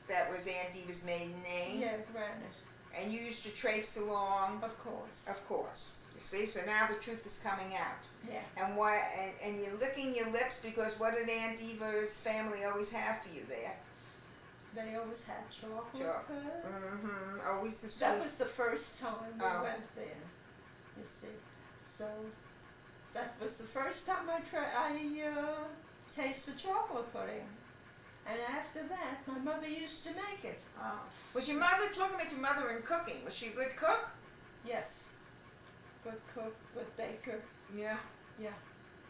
that was Aunt Eva's maiden name, Yeah, granite, and you used to traipse along, of course. of course. You see, so now the truth is coming out. Yeah. And why? And you're licking your lips because what did Aunt Eva's family always have for you there? They always had chocolate. Chocolate. Mm-hmm. Always the sweet. That was the first time we Oh. went there, you see. So that was the first time I tasted chocolate pudding. And after that, my mother used to make it. Oh. Was your mother, talking about your mother and cooking, was she a good cook? Yes. Good cook, good baker. Yeah. Yeah.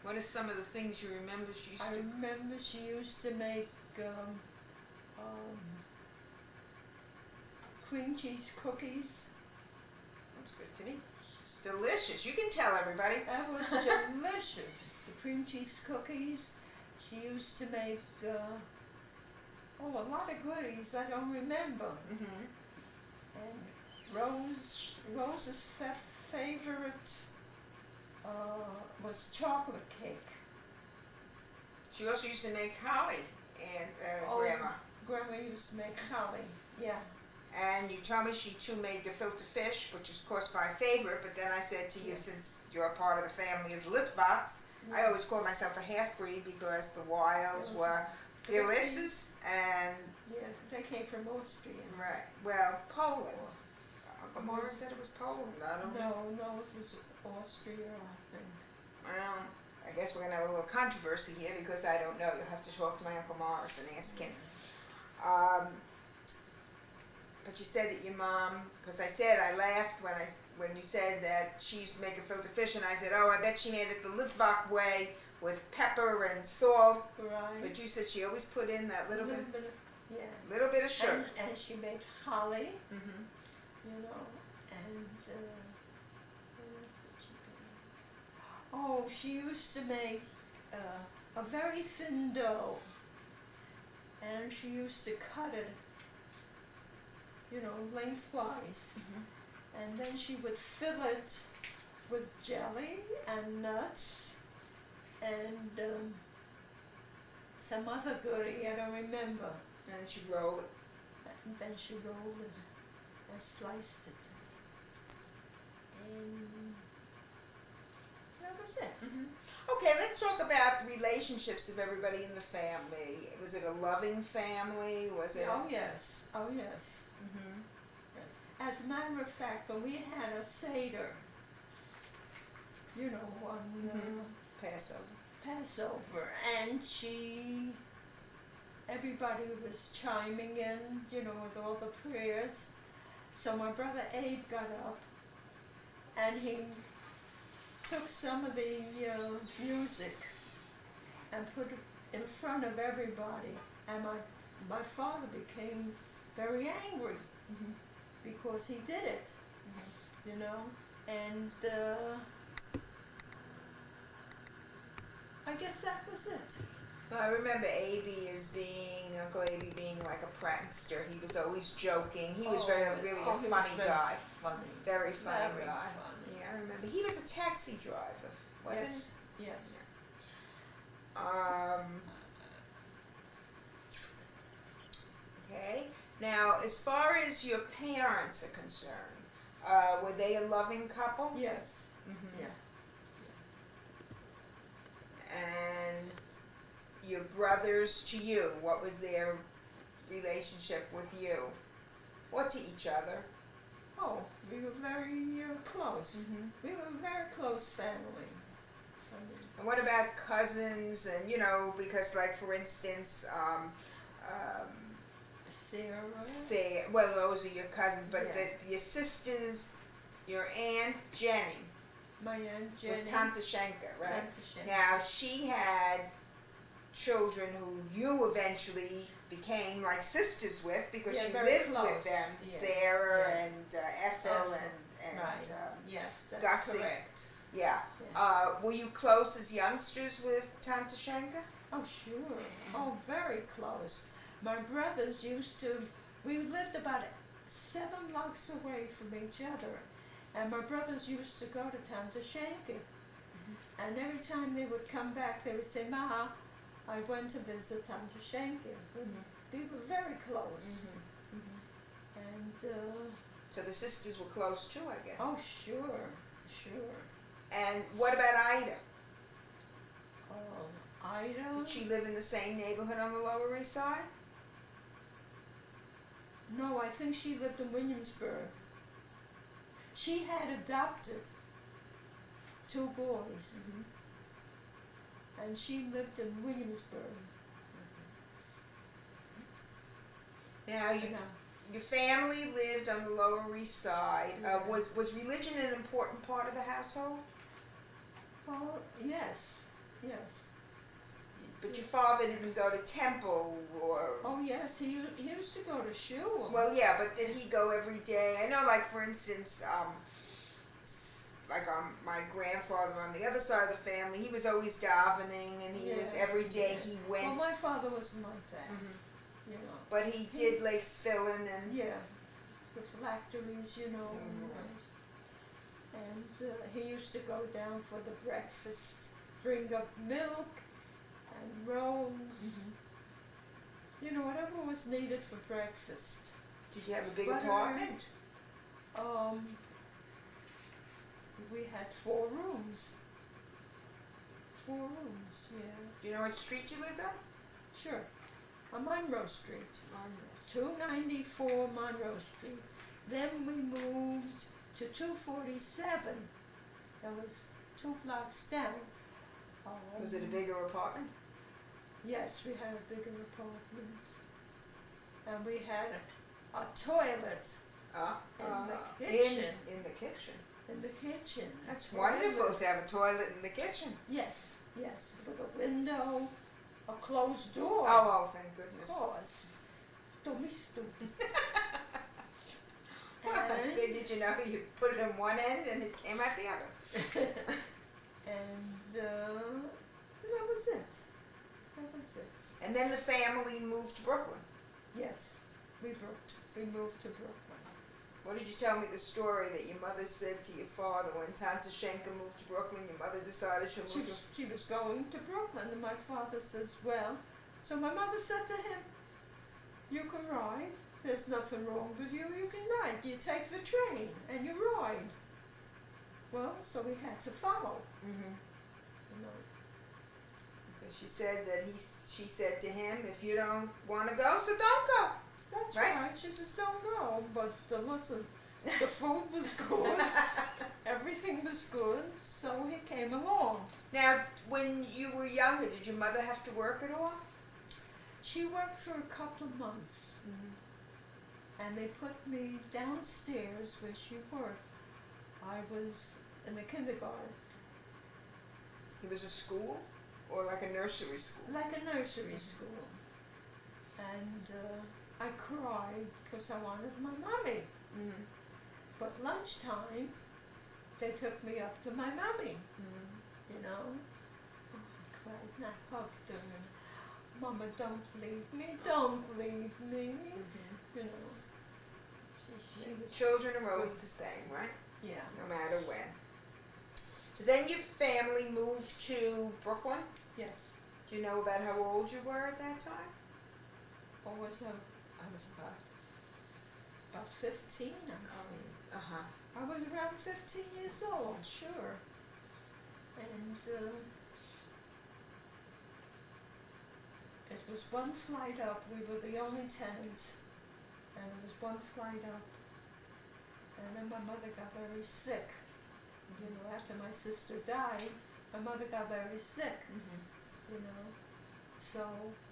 What are some of the things you remember she used I to? remember she used to make cream cheese cookies. That's good to me. It's delicious. You can tell everybody. That was delicious. The cream cheese cookies. She used to make a lot of goodies I don't remember. Mm-hmm. And Rose's favorite was chocolate cake. She also used to make holly and Oh. Grandma. Grandma used to make holly. Yeah. And you told me she too made gefilte fish, which is of course my favorite, but then I said to you, Yeah. since you're a part of the family of the Litvaks, I always call myself a half-breed because the Wilds Yes. were the Litzes and, Yeah, they came from Austria. right, well, Poland. Uncle Morris said it was Poland, I don't know. No, it was Austria, I think. Well, I guess we're going to have a little controversy here because I don't know. You'll have to talk to my Uncle Morris and ask him. But you said that your mom, because I said I laughed when you said that she used to make gefilte fish, and I said, oh, I bet she made it the Litvak way with pepper and salt. Right. But you said she always put in that little bit of, yeah. of sugar. And she made holly, Mm-hmm. you know, and what else did she do? Oh, she used to make a very thin dough, and she used to cut it, you know, lengthwise, and then she would fill it with jelly and nuts and some other goodie, I don't remember. And then she'd roll it. And then she rolled it and sliced it. And that was it. Okay, let's talk about the relationships of everybody in the family. Was it a loving family? Was it? Oh yes, oh yes. Mm-hmm. Yes. As a matter of fact, when we had a Seder, you know, on Passover. Passover, and everybody was chiming in, you know, with all the prayers. So my brother Abe got up, and he took some of the music and put it in front of everybody, and my father became very angry because he did it, you know, and I guess that was it. Well, I remember Uncle Abe being like a prankster. He was always joking. He was really he a was funny very guy. Funny. Very funny Very guy. funny. Yeah, I remember. He was a taxi driver, wasn't Yes, yes. Okay. Now, as far as your parents are concerned, were they a loving couple? Yes. Mm-hmm. Yeah. And your brothers to you, what was their relationship with you? Or to each other? Oh, we were very close. We were a very close family. I mean, And what about cousins and, you know, because like for instance, Sarah. well, those are your cousins, but Yeah. your sisters, your Aunt Jenny My Aunt Jenny. was Tante Schenker, right? Tante Schenker. Now, she had children who you eventually became like sisters with because Yeah, you very lived with close. them, Yeah. Sarah Yeah. and Ethel Ethel. and Right. Yes, that's Gussie. correct. yeah. Yeah. Were you close as youngsters with Tante Schenker? Oh, sure. Oh, very close. My brothers we lived about 7 blocks away from each other. And my brothers used to go to Tante Schenker. And every time they would come back, they would say, Ma, I went to visit Tante Schenker. We were very close. And, So the sisters were close too, I guess. oh, sure. And what about Ida? Ida? Did she live in the same neighborhood on the Lower East Side? No, I think she lived in Williamsburg. She had adopted 2 boys, and she lived in Williamsburg. Now, your family lived on the Lower East Side. Yeah. Was religion an important part of the household? Oh, yes. But your father didn't go to temple or... Oh, yes, he used to go to shul. Well, yeah, but did he go every day? I know, like, for instance, my grandfather on the other side of the family, he was always davening, and he was every day he went. Well, my father wasn't like that, you know. But he did like Sphilin and... Yeah, the phylacteries, you know. And he used to go down for the breakfast, bring up milk and rolls, you know, whatever was needed for breakfast. Did you have a big Butter. apartment? We had 4 rooms. 4 rooms, yeah. Do you know what street you lived on? Sure. On Monroe Street. 294 Monroe Street. Then we moved to 247. That was 2 blocks down. Was it a bigger apartment? Yes, we had a bigger apartment. And we had a toilet in the kitchen. In the kitchen. In the kitchen. That's wonderful to have a toilet in the kitchen. Yes, Yes, with a window, a closed door. Oh, thank Of goodness. course. Don't be stupid. I and, figured, you put it in one end and it came out the other. and that was it. That was it. And then the family moved to Brooklyn. Yes, we moved to Brooklyn. What did you tell me the story that your mother said to your father when Tante Schenker moved to Brooklyn? Your mother decided she'll move to... She was going to Brooklyn, and my father says, well, so my mother said to him, you can ride. There's nothing wrong with you. You can ride. You take the train and you ride. Well, so we had to follow. Mm-hmm. You know. Because she said that she said to him, if you don't want to go, so don't go. That's Right. right. She says, don't go. But listen, the food was good. Everything was good. So he came along. Now, when you were younger, did your mother have to work at all? She worked for a couple of months. And they put me downstairs where she worked. I was in the kindergarten, It was a school or like a nursery school? like a nursery school. And I cried because I wanted my mommy. Mm-hmm. But lunchtime, they took me up to my mommy, you know. Oh, I cried and I hugged her and, Mama, don't leave me, don't leave me, you know. She was, Children are always the same, right? yeah. No matter when. So then your family moved to Brooklyn. Yes. Do you know about how old you were at that time? I was about 15, I think. Uh-huh. I was around 15 years old, sure. And it was one flight up. We were the only tenants. And it was one flight up. And then my mother got very sick. You know, after my sister died, my mother got very sick, you know. So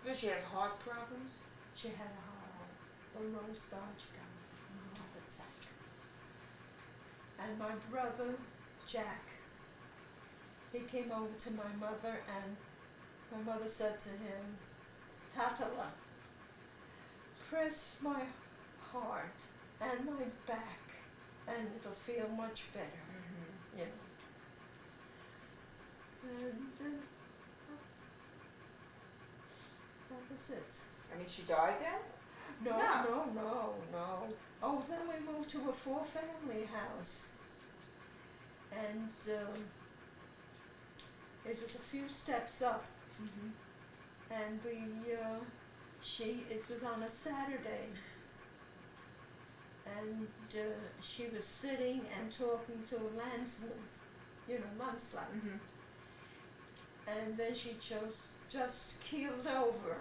Did she have heart problems? she had a low starch got a heart attack. And my brother, Jack, he came over to my mother and my mother said to him, Tatala, press my heart and my back and it'll feel much better, you know. And that was it. I mean, she died then? No, No. no. Oh, then we moved to a 4-family house. And it was a few steps up. And it was on a Saturday. And she was sitting and talking to a landsman, you know, landslide. And then she just keeled over.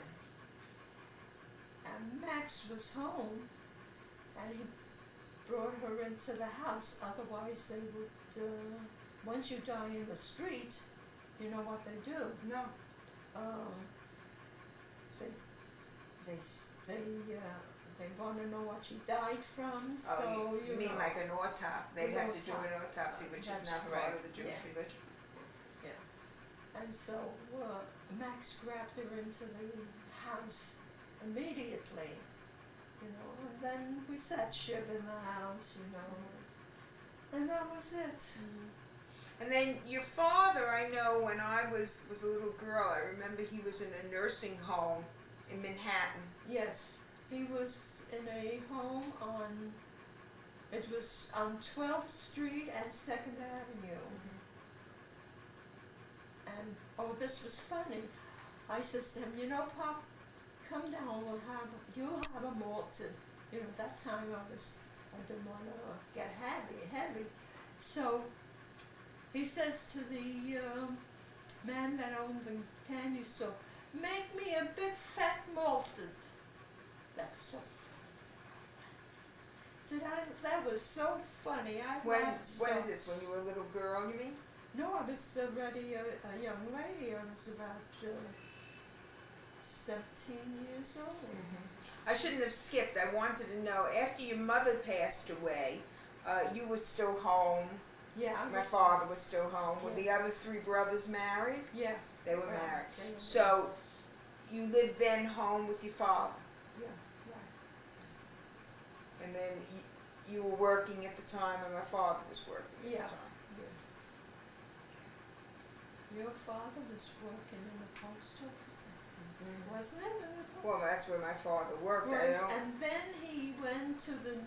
And Max was home, and he brought her into the house. Otherwise, they would, once you die in the street, you know what they do. No. They want to know what she died from. Oh, So you mean know. like an autopsy? They'd An have to do an autopsy, which is That's not part right. of the Jewish Yeah. religion. And so Max grabbed her into the house immediately, you know, and then we sat Shiv in the house, you know, and that was it. And then your father, I know when I was a little girl, I remember he was in a nursing home in Manhattan. Yes, he was in a home it was on 12th Street and 2nd Avenue. And, oh, this was funny. I says to him, you know, Pop, come down, you'll have a malted. You know, that time I didn't want to get heavy. So he says to the man that owned the candy store, make me a big fat malted. That's so funny. That was so funny. I When laughed is so. this? When you were a little girl, you mean? No, I was already a young lady. I was about 17 years old. I shouldn't have skipped. I wanted to know, after your mother passed away, you were still home Yeah. I My was- father was still home. Were the Yes. other three brothers married? Yeah. They were right, married. they were So, you lived then home with your father, married. Yeah. Right. and then you were working at the time, and my father was working at Yeah. the time. Your father was working in the post office, I think. Wasn't it? In the post Well, that's where my father worked. I Right, don't. and then he went to the,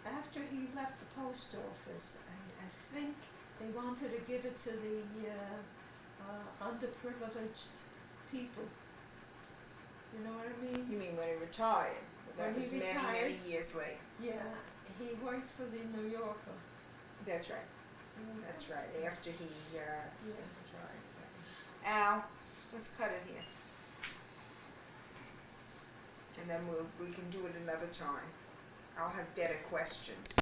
after he left the post office, I think they wanted to give it to the underprivileged people. You know what I mean? You mean when he retired? That When he was many, retired. many years later. Yeah, he worked for the New Yorker. That's right. That's right. After he Yeah. retired. Al, let's cut it here, and then we can do it another time. I'll have better questions.